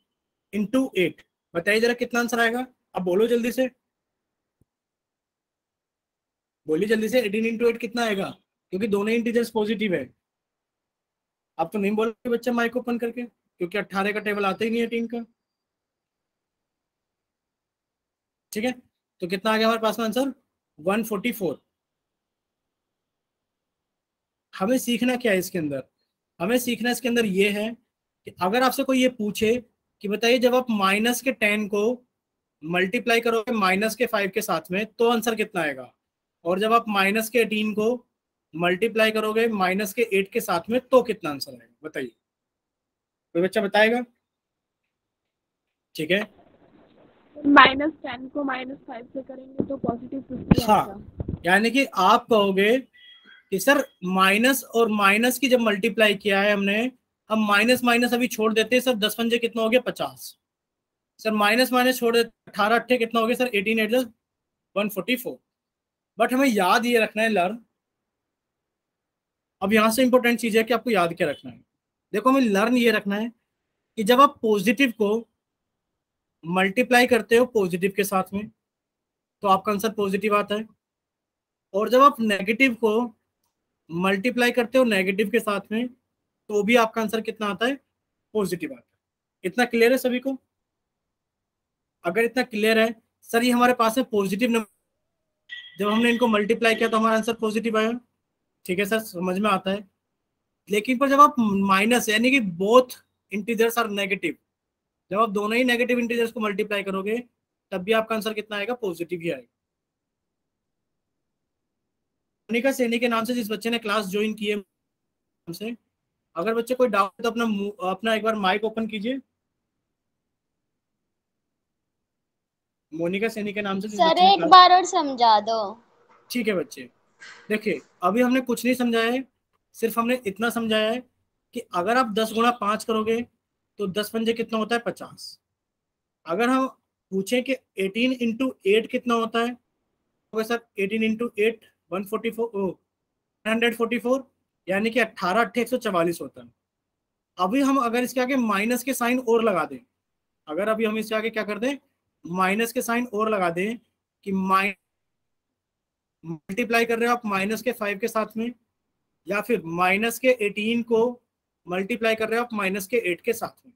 इंटू 8, बताइए जरा कितना आंसर आएगा। अब बोलो जल्दी से, बोलिए जल्दी से, 18 इंटू 8 कितना आएगा, क्योंकि दोनों इंटीजर्स पॉजिटिव है। आप तो नहीं बोल रहे बच्चा माइक ओपन करके, क्योंकि 18 का टेबल आता ही नहीं है 18 का। ठीक है, तो कितना आ गया हमारे पास में आंसर, 144। हमें सीखना क्या है इसके अंदर, हमें सीखना इसके अंदर ये है कि अगर आपसे कोई ये पूछे कि बताइए जब आप -10 को मल्टीप्लाई करोगे -5 के साथ में तो आंसर कितना आएगा, और जब आप -18 को मल्टीप्लाई करोगे -8 के साथ में तो कितना आंसर आएगा, बताइए कोई बच्चा बताएगा। ठीक है, -10 को -5 से करेंगे तो +50 हाँ, आएगा। यानी कि आप कहोगे कि सर माइनस और माइनस की जब मल्टीप्लाई किया है हमने, हम माइनस माइनस अभी छोड़ देते हैं सर, 10 पंजे कितना हो गया 50। सर माइनस माइनस छोड़ देते, 18 अट्ठे कितना हो गया सर 18 8 144। बट हमें याद ये रखना है लर्न, अब यहाँ से इंपॉर्टेंट चीज है कि आपको याद क्या रखना है। देखो हमें लर्न ये रखना है कि जब आप पॉजिटिव को मल्टीप्लाई करते हो पॉजिटिव के साथ में तो आपका आंसर पॉजिटिव आता है, और जब आप नेगेटिव को मल्टीप्लाई करते हो नेगेटिव के साथ में तो भी आपका आंसर कितना आता है, पॉजिटिव आता है। इतना क्लियर है सभी को? अगर इतना क्लियर है सर, ये हमारे पास है पॉजिटिव नंबर, जब हमने इनको मल्टीप्लाई किया तो हमारा आंसर पॉजिटिव आया, ठीक है सर, समझ में आता है। लेकिन पर जब आप माइनस यानी कि बोथ इंटीजर्स आर नेगेटिव, जब आप दोनों ही नेगेटिव इंटीजर्स को मल्टीप्लाई करोगे तब भी आपका आंसर कितना आएगा, पॉजिटिव ही आएगा। मोनिका सैनी के नाम से जिस बच्चे ने क्लास ज्वाइन की है हमसे, अगर बच्चे कोई डाउट तो अपना अपना एक बार माइक ओपन कीजिए। मोनिका सैनी के नाम से जिस सर बच्चे ने एक क्लास, बार और समझा दो। ठीक है बच्चे, देखिए अभी हमने कुछ नहीं समझाया है, सिर्फ हमने इतना समझाया है कि अगर आप 10 × 5 करोगे तो 10 पंजे कितना होता है 50। अगर हम पूछें कि 18 × 8 कितना होता है तो सर 18 × 8 144 144, यानी कि 18 अट्ठे 144 होता है। अभी हम अगर इसके आगे माइनस के साइन और लगा दें, अगर अभी हम इसके आगे क्या कर दें, माइनस के साइन और लगा दें कि मल्टीप्लाई कर रहे हो आप -5 के साथ में, या फिर -18 को मल्टीप्लाई कर रहे हो आप -8 के साथ में,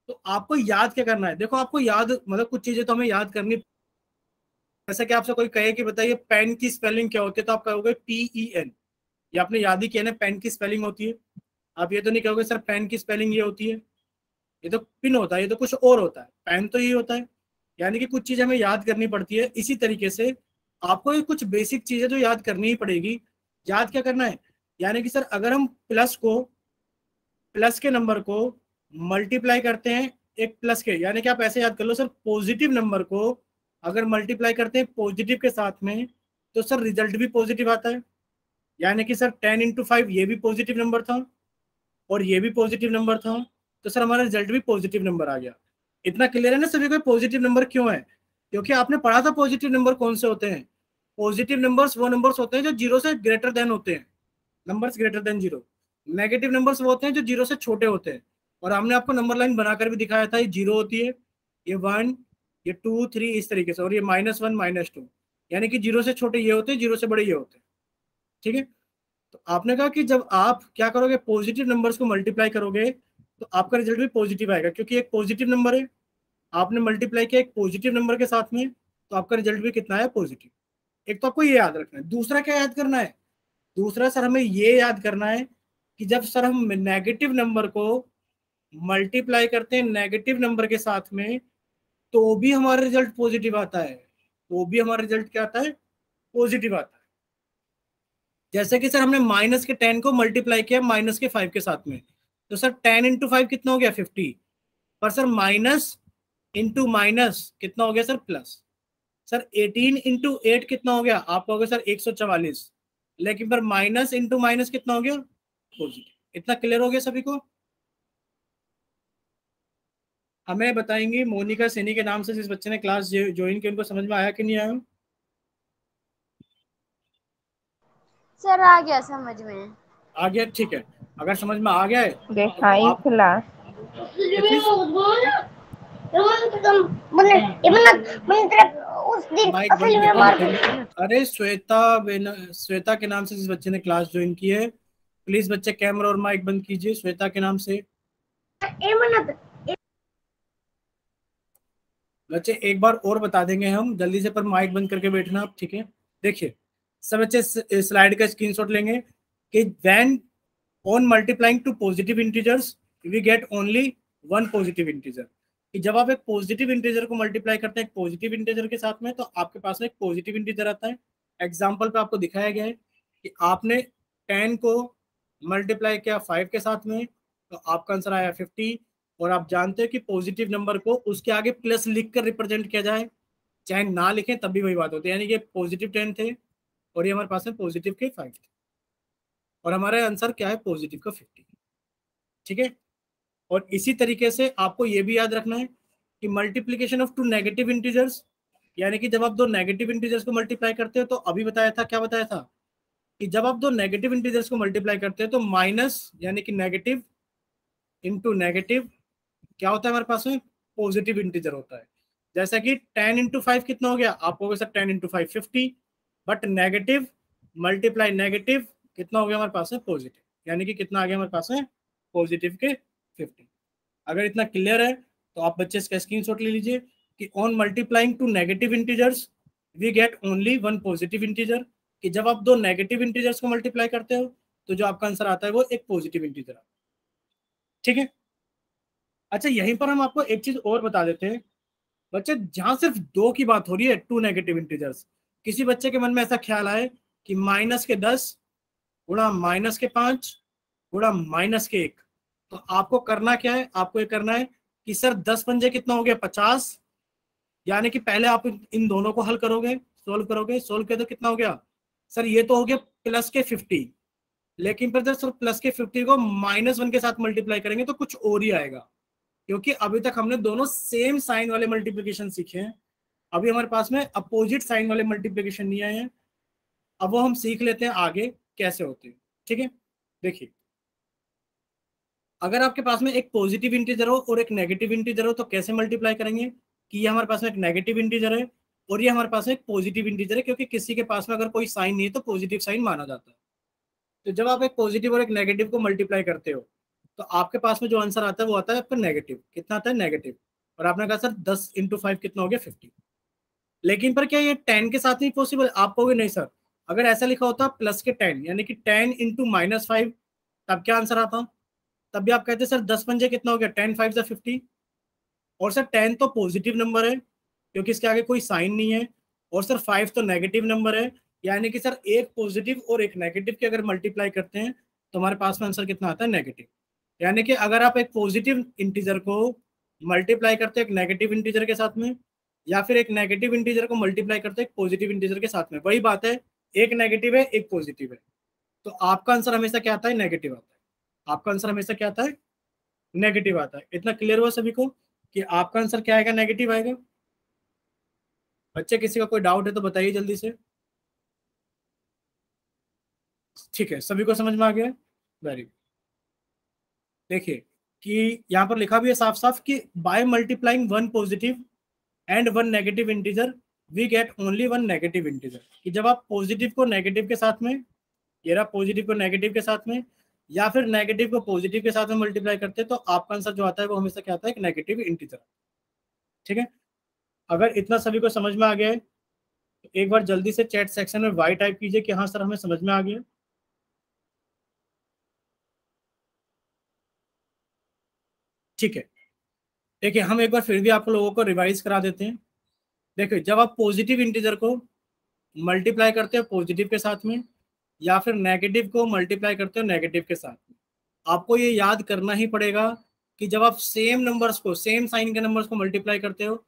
तो आपको याद क्या करना है। देखो आपको याद मतलब कुछ चीजें तो हमें याद करनी, जैसे कि आपसे कोई कहे कि बताइए पेन की स्पेलिंग क्या होती है तो आप कहोगे PEN, ये आपने याद ही किया ना, पेन की स्पेलिंग होती है। आप ये तो नहीं कहोगे सर पेन की स्पेलिंग ये होती है, ये तो पिन होता है, ये तो कुछ और होता है, पेन तो ये होता है। यानी कि कुछ चीजें हमें याद करनी पड़ती है। इसी तरीके से आपको ये कुछ बेसिक चीजें तो याद करनी ही पड़ेगी। याद क्या करना है, यानी कि सर अगर हम प्लस के नंबर को मल्टीप्लाई करते हैं एक प्लस के, यानी कि आप ऐसे याद कर लो सर, पॉजिटिव नंबर को अगर मल्टीप्लाई करते हैं पॉजिटिव के साथ में तो सर रिजल्ट भी पॉजिटिव आता है। यानी कि सर 10 × 5 ये भी पॉजिटिव नंबर था और ये भी पॉजिटिव नंबर था, तो सर हमारा रिजल्ट भी पॉजिटिव नंबर आ गया। इतना क्लियर है ना सभी को पॉजिटिव नंबर क्यों है? क्योंकि आपने पढ़ा था पॉजिटिव नंबर कौन से होते हैं। पॉजिटिव नंबर्स वो नंबर्स होते हैं जो 0 से ग्रेटर देन होते हैं, numbers greater than 0। Negative numbers वो होते हैं जो 0 से छोटे होते हैं, और हमने आपको नंबर लाइन बनाकर भी दिखाया था, ये 0 होती है, ये 1, ये 2 3 इस तरीके से, और ये -1 -2, यानी कि 0 से छोटे ये होते हैं, 0 से बड़े ये होते हैं, ठीक है। तो आपने कहा कि जब आप क्या करोगे पॉजिटिव नंबर्स को मल्टीप्लाई करोगे तो आपका रिजल्ट भी पॉजिटिव आएगा, क्योंकि एक पॉजिटिव नंबर है, आपने मल्टीप्लाई किया एक पॉजिटिव नंबर के साथ में, तो आपका रिजल्ट भी कितना है, पॉजिटिव। एक तो आपको ये याद रखना है। दूसरा क्या याद करना है, दूसरा सर हमें ये याद करना है कि जब सर हम नेगेटिव नंबर को मल्टीप्लाई करते हैं नेगेटिव नंबर के साथ में तो भी हमारा रिजल्ट पॉजिटिव आता है, तो भी हमारा रिजल्ट क्या आता है, पॉजिटिव आता है। जैसे कि सर हमने -10 को मल्टीप्लाई किया -5 के साथ में, तो सर 10 × 5 कितना हो गया 50, पर सर माइनस इंटू माइनस कितना हो गया सर प्लस। सर 18 × 8 कितना हो गया, आप कहोगे सर 144, लेकिन पर माइनस इंटू माइनस कितना हो गया, पॉजिटिव। इतना क्लियर हो गया सभी को? हमें बताएंगे मोनिका सैनी के नाम से जिस बच्चे ने क्लास ज्वाइन की, उनको समझ में आया कि नहीं आया? सर आ गया समझ में। आ गया, ठीक है। अगर समझ में आ गया है तो हाई आप क्लास माइक बंद करके बैठेंगे। अरे श्वेता के नाम से जिस बच्चे ने क्लास ज्वाइन की है, प्लीज बच्चे कैमरा और माइक बंद कीजिए। श्वेता के नाम से बच्चे एक बार और बता देंगे हम जल्दी से, पर माइक बंद करके बैठना आप, ठीक है। देखिए सब बच्चे स्लाइड का स्क्रीनशॉट लेंगे कि when on multiplying two positive integers we get only one positive integer, कि जब आप एक पॉजिटिव इंटीजर को मल्टीप्लाई करते हैं एक पॉजिटिव इंटीजर के साथ में तो आपके पास में एक पॉजिटिव इंटीजर आता है। एग्जाम्पल पे आपको दिखाया गया है कि आपने 10 को मल्टीप्लाई किया 5 के साथ में तो आपका आंसर आया 50, और आप जानते हैं कि पॉजिटिव नंबर को उसके आगे प्लस लिख कर रिप्रेजेंट किया जाए, चाहे ना लिखें तब भी वही बात होती है। यानी कि पॉजिटिव 10 थे और ये हमारे पास में पॉजिटिव के 5 थे, और हमारा आंसर क्या है, पॉजिटिव का 50। ठीक है। और इसी तरीके से आपको ये भी याद रखना है कि multiplication of two negative integers, यानी कि जब आप दो नेगेटिव इंटीजर्स को मल्टीप्लाई करते हो, तो अभी बताया था, क्या बताया था, कि जब आप दो नेगेटिव इंटीजर्स को मल्टीप्लाई करते हो तो माइनस यानी कि नेगेटिव इंटू नेगेटिव क्या होता है हमारे पास में, पॉजिटिव इंटीजर होता है। जैसा कि 10 इंटू 5 कितना हो गया, आप कहोगे sir 10 into 5 50, but negative multiply negative कितना हो गया हमारे पास में, पॉजिटिव, यानी कि कितना आ गया हमारे पास में, पॉजिटिव के 50। अगर इतना क्लियर है तो आप बच्चे इसका स्क्रीनशॉट ले लीजिए कि on multiplying two negative integers we get only one positive integer, कि जब आप दो नेगेटिव इंटीजर्स को मल्टीप्लाई करते हो तो जो आपका आंसर आता है वो एक पॉजिटिव इंटीजर आता है। ठीक है। अच्छा, यहीं पर हम आपको एक चीज और बता देते हैं बच्चे, जहां सिर्फ दो की बात हो रही है, टू नेगेटिव इंटीजर्स, किसी बच्चे के मन में ऐसा ख्याल आए कि -10 गुणा -5 गुणा -1, तो आपको करना क्या है, आपको ये करना है कि सर 10 पंजे कितना हो गया, 50, यानी कि पहले आप इन दोनों को हल करोगे, सोल्व किया तो कितना हो गया, सर ये तो हो गया प्लस के 50, लेकिन फिर सर प्लस के 50 को -1 के साथ मल्टीप्लाई करेंगे तो कुछ और ही आएगा, क्योंकि अभी तक हमने दोनों सेम साइन वाले मल्टीप्लिकेशन सीखे हैं, अभी हमारे पास में अपोजिट साइन वाले मल्टीप्लिकेशन नहीं आए हैं। अब वो हम सीख लेते हैं आगे कैसे होते हैं। ठीक है। देखिए, अगर आपके पास में एक पॉजिटिव इंटीजर हो और एक नेगेटिव इंटीजर हो तो कैसे मल्टीप्लाई करेंगे, कि ये हमारे पास में एक नेगेटिव इंटीजर है और ये हमारे पास में एक पॉजिटिव इंटीजर है, क्योंकि किसी के पास में अगर कोई साइन नहीं है तो पॉजिटिव साइन माना जाता है। तो जब आप एक पॉजिटिव और एक नेगेटिव को मल्टीप्लाई करते हो तो आपके पास में जो आंसर आता है वो आता है आपका नेगेटिव, कितना आता है, नेगेटिव। और आपने कहा सर 10 इंटू 5 कितना हो गया, 50, लेकिन पर क्या ये 10 के साथ नहीं पॉसिबल, आप कहोगे नहीं सर, अगर ऐसा लिखा होता प्लस के 10 यानी कि 10 इंटू -5 तब क्या आंसर आता, तब भी आप कहते सर 10 पंजे कितना हो गया, 10 5 जा 50, और सर 10 तो पॉजिटिव नंबर है क्योंकि इसके आगे कोई साइन नहीं है, और सर 5 तो नेगेटिव नंबर है, यानी कि सर एक पॉजिटिव और एक नेगेटिव के अगर मल्टीप्लाई करते हैं तो हमारे पास में आंसर कितना आता है, नेगेटिव। यानी कि अगर आप एक पॉजिटिव इंटीजर को मल्टीप्लाई करते हैं एक नेगेटिव इंटीजर के साथ में, या फिर एक नेगेटिव इंटीजर को मल्टीप्लाई करते हैं एक पॉजिटिव इंटीजर के साथ में, वही बात है, एक नेगेटिव है एक पॉजिटिव है, तो आपका आंसर हमेशा क्या आता है, नेगेटिव आता है। आपका आंसर हमेशा क्या आता है, नेगेटिव आता है। इतना क्लियर हुआ सभी को कि आपका आंसर क्या आएगा, नेगेटिव आएगा। बच्चे किसी का कोई डाउट है तो बताइए जल्दी से। ठीक है, सभी को समझ में आ गया, वेरी गुड। देखिए कि यहाँ पर लिखा भी है साफ साफ कि by multiplying one positive and one negative integer we get only one negative integer, कि जब आप पॉजिटिव को नेगेटिव के साथ में, ये रहा पॉजिटिव को नेगेटिव के साथ में, या फिर नेगेटिव को पॉजिटिव के साथ में मल्टीप्लाई करते हैं तो आपका आंसर जो आता है वो हमेशा क्या आता है, एक नेगेटिव इंटीजर। ठीक है। अगर इतना सभी को समझ में आ गया है तो एक बार जल्दी से चैट सेक्शन में वाई टाइप कीजिए कि हाँ सर हमें समझ में आ गया। ठीक है। देखिए, हम एक बार फिर भी आप लोगों को रिवाइज करा देते हैं। देखिए, जब आप पॉजिटिव इंटीजर को मल्टीप्लाई करते हो पॉजिटिव के साथ में, या फिर नेगेटिव को मल्टीप्लाई करते हो नेगेटिव के साथ में, आपको ये याद करना ही पड़ेगा कि जब आप सेम नंबर्स को, सेम साइन के नंबर्स को मल्टीप्लाई करते हो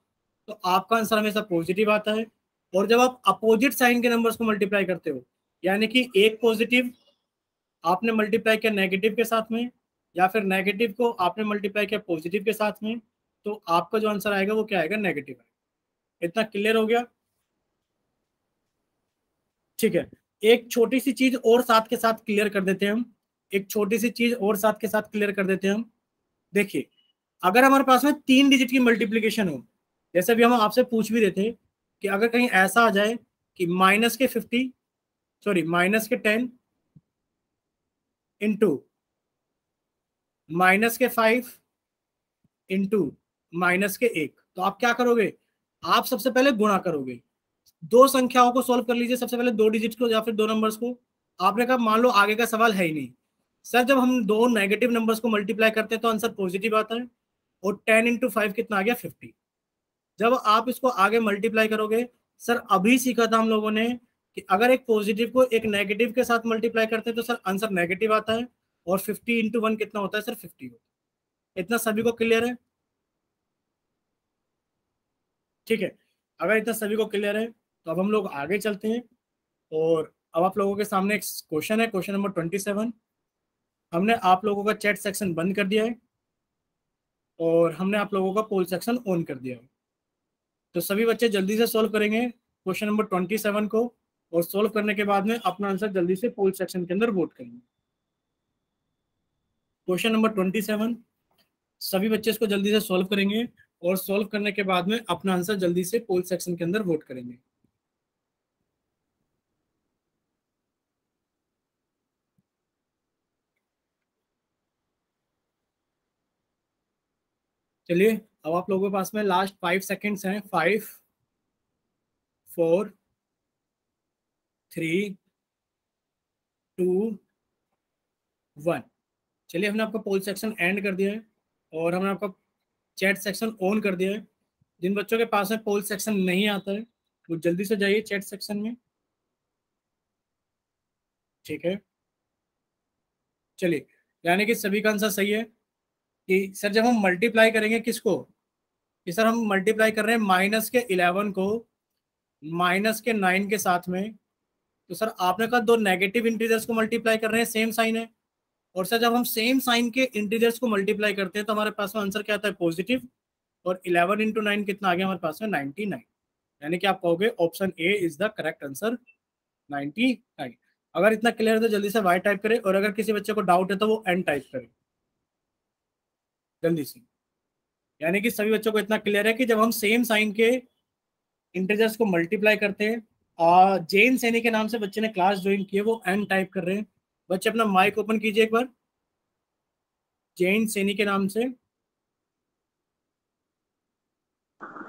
तो आपका आंसर हमेशा पॉजिटिव आता है, और जब आप अपोजिट साइन के नंबर्स को मल्टीप्लाई करते हो, यानी कि एक पॉजिटिव आपने मल्टीप्लाई किया नेगेटिव के साथ में, या फिर नेगेटिव को आपने मल्टीप्लाई किया पॉजिटिव के साथ में, तो आपका जो आंसर आएगा वो क्या आएगा, नेगेटिव आएगा। इतना क्लियर हो गया। ठीक है। एक छोटी सी चीज और साथ के साथ क्लियर कर देते हैं हम, एक छोटी सी चीज और साथ के साथ क्लियर कर देते हैं हम। देखिए, अगर हमारे पास में 3 डिजिट की मल्टीप्लीकेशन हो, जैसे भी हम आपसे पूछ भी देते कि अगर कहीं ऐसा आ जाए कि -10 इंटू -5 इंटू -1, तो आप क्या करोगे, आप सबसे पहले गुणा करोगे, दो संख्याओं को सॉल्व कर लीजिए, सबसे पहले दो डिजिट को या फिर दो नंबर्स को। आपने कहा मान लो आगे का सवाल है ही नहीं सर, जब हम दो नेगेटिव नंबर्स को मल्टीप्लाई करते हैं तो आंसर पॉजिटिव आता है, और 10 इंटू 5 कितना आ गया, 50। जब आप इसको आगे मल्टीप्लाई करोगे, सर अभी सीखा था हम लोगों ने कि अगर एक पॉजिटिव को एक नेगेटिव के साथ मल्टीप्लाई करते हैं तो सर आंसर नेगेटिव आता है, और 50 इंटू 1 कितना होता है सर, 50 होता है। इतना सभी को क्लियर है? ठीक है, अगर इतना सभी को क्लियर है तो अब हम लोग आगे चलते हैं। और अब आप लोगों के सामने एक क्वेश्चन है, क्वेश्चन नंबर 27। हमने आप लोगों का चैट सेक्शन बंद कर दिया है और हमने आप लोगों का पोल सेक्शन ऑन कर दिया है। तो सभी बच्चे जल्दी से सॉल्व करेंगे क्वेश्चन नंबर 27 को, और सॉल्व करने के बाद में अपना आंसर जल्दी से पोल सेक्शन के अंदर वोट करेंगे। क्वेश्चन नंबर 27, सभी बच्चे इसको जल्दी से सॉल्व करेंगे और सॉल्व करने के बाद में अपना आंसर जल्दी से पोल सेक्शन के अंदर वोट करेंगे। चलिए, अब आप लोगों के पास में लास्ट 5 सेकेंड्स हैं। 5, 4, 3, 2, 1। चलिए, हमने आपका पोल सेक्शन एंड कर दिया है और हमने आपका चैट सेक्शन ऑन कर दिया है। जिन बच्चों के पास में पोल सेक्शन नहीं आता है वो जल्दी से जाइए चैट सेक्शन में। ठीक है, चलिए, यानी कि सभी का आंसर सही है कि सर जब हम मल्टीप्लाई करेंगे किसको, कि सर हम मल्टीप्लाई कर रहे हैं -11 को -9 के साथ में। तो सर आपने कहा दो नेगेटिव इंटीजर्स को मल्टीप्लाई कर रहे हैं, सेम साइन है। और सर जब हम सेम साइन के इंटीजर्स को मल्टीप्लाई करते हैं तो हमारे पास में आंसर क्या आता है, पॉजिटिव। और 11 × 9 कितना आ गया हमारे पास में, 99। यानी कि आप कहोगे option A is the correct answer, 99। अगर इतना क्लियर है तो जल्दी से वाई टाइप करें, और अगर किसी बच्चे को डाउट है तो वो एन टाइप करे जल्दी से। यानी कि सभी बच्चों को इतना क्लियर है कि जब हम सेम साइन के इंटीजर्स को मल्टीप्लाई करते हैं, जैन सैनी के नाम से बच्चे ने क्लास ज्वाइन की है, वो एन टाइप कर रहे हैं। बच्चे अपना माइक ओपन कीजिए एक बार, जैन सैनी के नाम से।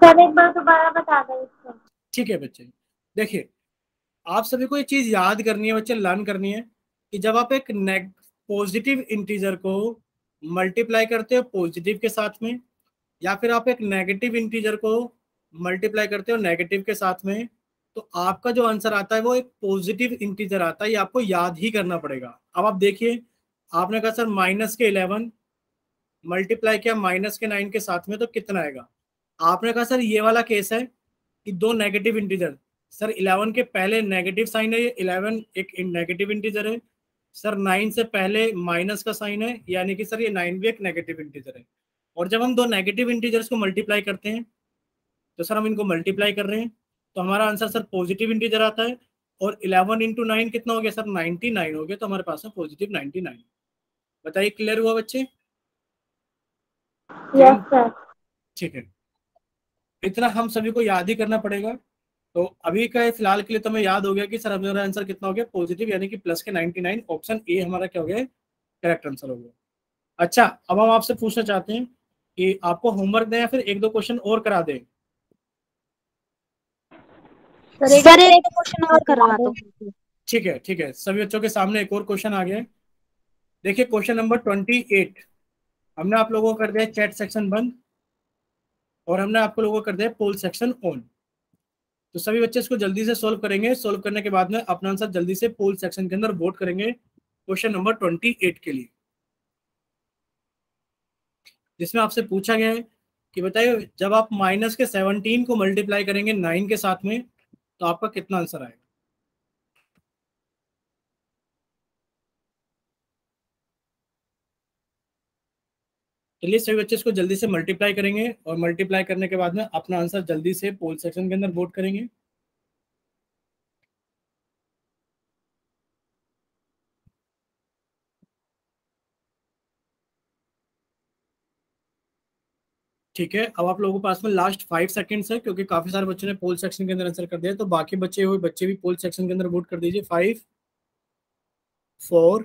सर एक बार दोबारा बता दो इसको। ठीक है बच्चे, देखिए, आप सभी को एक चीज याद करनी है बच्चे, लर्न करनी है कि जब आप एक पॉजिटिव इंटीजर को मल्टीप्लाई करते हो पॉजिटिव के साथ में, या फिर आप एक नेगेटिव इंटीजर को मल्टीप्लाई करते हो नेगेटिव के साथ में, तो आपका जो आंसर आता है वो एक पॉजिटिव इंटीजर आता है। ये आपको याद ही करना पड़ेगा। अब आप देखिए, आपने कहा सर -11 मल्टीप्लाई किया -9 के साथ में तो कितना आएगा। आपने कहा सर ये वाला केस है कि दो नेगेटिव इंटीजर, सर 11 के पहले नेगेटिव साइन है, ये 11 एक नेगेटिव इंटीजर है। सर 9 से पहले माइनस का साइन है, यानी कि सर ये 9 भी एक नेगेटिव इंटीजर है। और जब हम दो नेगेटिव इंटीजर्स को मल्टीप्लाई करते हैं तो सर हम इनको मल्टीप्लाई कर रहे हैं, तो हमारा आंसर सर पॉजिटिव इंटीजर आता है। और 11 × 9 कितना हो गया सर, 99 हो गया। तो हमारे पास में पॉजिटिव 99। बताइए, क्लियर हुआ बच्चे? Yes sir. ठीक है, इतना हम सभी को याद ही करना पड़ेगा। तो अभी का फिलहाल के लिए तो हमें याद हो गया कि सर हमारा आंसर कितना हो गया, पॉजिटिव, यानी कि प्लस के 99। ऑप्शन ए हमारा क्या हो गया, करेक्ट आंसर हो गया। अच्छा, अब हम आपसे पूछना चाहते हैं कि आपको होमवर्क दें या फिर एक दो क्वेश्चन और करा दें। सर एक क्वेश्चन और करवा दो। ठीक है, ठीक है, सभी बच्चों के सामने एक और क्वेश्चन आ गया है। देखिए, क्वेश्चन नंबर 28। हमने आप लोगों को कर दिया चैट सेक्शन बंद और हमने आपको लोगों को कर दिया पोल सेक्शन ऑन। तो सभी बच्चे इसको जल्दी से सॉल्व करेंगे। सॉल्व करने के बाद में अपना आंसर जल्दी से पोल सेक्शन के अंदर वोट करेंगे क्वेश्चन नंबर 28 के लिए, जिसमें आपसे पूछा गया है कि बताइए जब आप -17 को मल्टीप्लाई करेंगे 9 के साथ में तो आपका कितना आंसर आएगा। चलिए, सभी बच्चे इसको जल्दी से मल्टीप्लाई करेंगे और मल्टीप्लाई करने के बाद में अपना आंसर जल्दी से पोल सेक्शन के अंदर वोट करेंगे। ठीक है, अब आप लोगों के पास में लास्ट 5 सेकंड्स है, क्योंकि काफी सारे बच्चों ने पोल सेक्शन के अंदर आंसर कर दिया, तो बाकी बचे हुए बच्चे भी पोल सेक्शन के अंदर वोट कर दीजिए। 5, 4,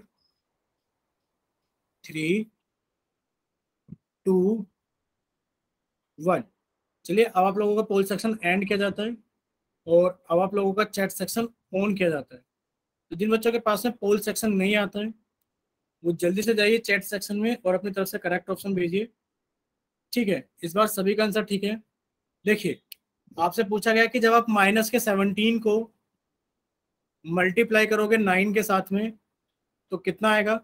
3, 2, 1। चलिए, अब आप लोगों का पोल सेक्शन एंड किया जाता है और अब आप लोगों का चैट सेक्शन ऑन किया जाता है। तो जिन बच्चों के पास में पोल सेक्शन नहीं आता है वो जल्दी से जाइए चैट सेक्शन में और अपनी तरफ से करेक्ट ऑप्शन भेजिए। ठीक है, इस बार सभी का आंसर ठीक है। देखिए, आपसे पूछा गया कि जब आप -17 को मल्टीप्लाई करोगे 9 के साथ में तो कितना आएगा।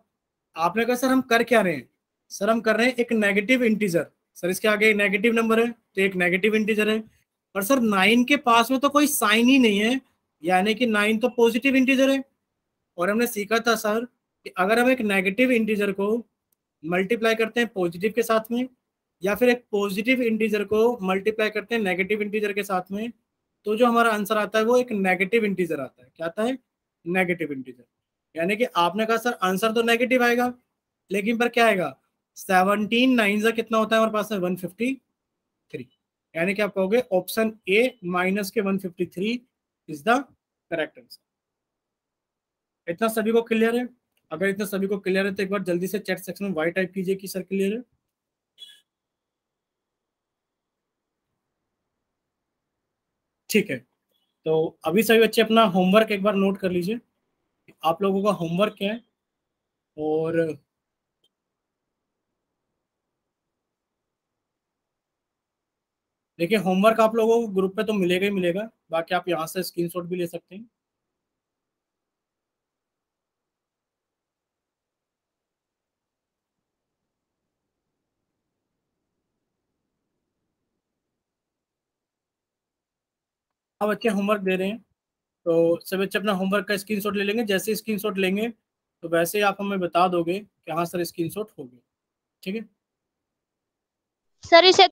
आपने कहा सर हम कर क्या रहे हैं, सर हम कर रहे हैं एक नेगेटिव इंटीजर, सर इसके आगे नेगेटिव नंबर है तो एक नेगेटिव इंटीजर है, और सर 9 के पास में तो कोई साइन ही नहीं है, यानी कि 9 तो पॉजिटिव इंटीजर है। और हमने सीखा था सर कि अगर हम एक नेगेटिव इंटीजर को मल्टीप्लाई करते हैं पॉजिटिव के साथ में, या फिर एक पॉजिटिव इंटीजर को मल्टीप्लाई करते हैं नेगेटिव इंटीजर के साथ में, तो जो हमारा आंसर आता है वो एक नेगेटिव इंटीजर आता है। क्या आता है? Negative integer. यानी कि आपने कहा सर आंसर तो नेगेटिव आएगा, लेकिन पर क्या आएगा? 17 9 से कितना होता है हमारे पास में? 153। यानी कि आप कहोगे ऑप्शन ए माइनस के 153 इज द करेक्ट आंसर। इतना सभी को क्लियर है? अगर इतना सभी को क्लियर है तो एक बार जल्दी से चैट सेक्शन में वाई टाइप कीजिए कि सर क्लियर है। ठीक है, तो अभी सभी बच्चे अपना होमवर्क एक बार नोट कर लीजिए। आप लोगों का होमवर्क क्या है, और देखिए होमवर्क आप लोगों को ग्रुप पे तो मिलेगा ही मिलेगा, बाकी आप यहाँ से स्क्रीनशॉट भी ले सकते हैं। हाँ बच्चे होमवर्क दे रहे हैं, तो सब बच्चे अपना होमवर्क का स्क्रीनशॉट ले लेंगे। जैसे स्क्रीनशॉट लेंगे तो वैसे ही आप हमें बता दोगे कि हाँ सर स्क्रीनशॉट हो गया। ठीक है सर इसे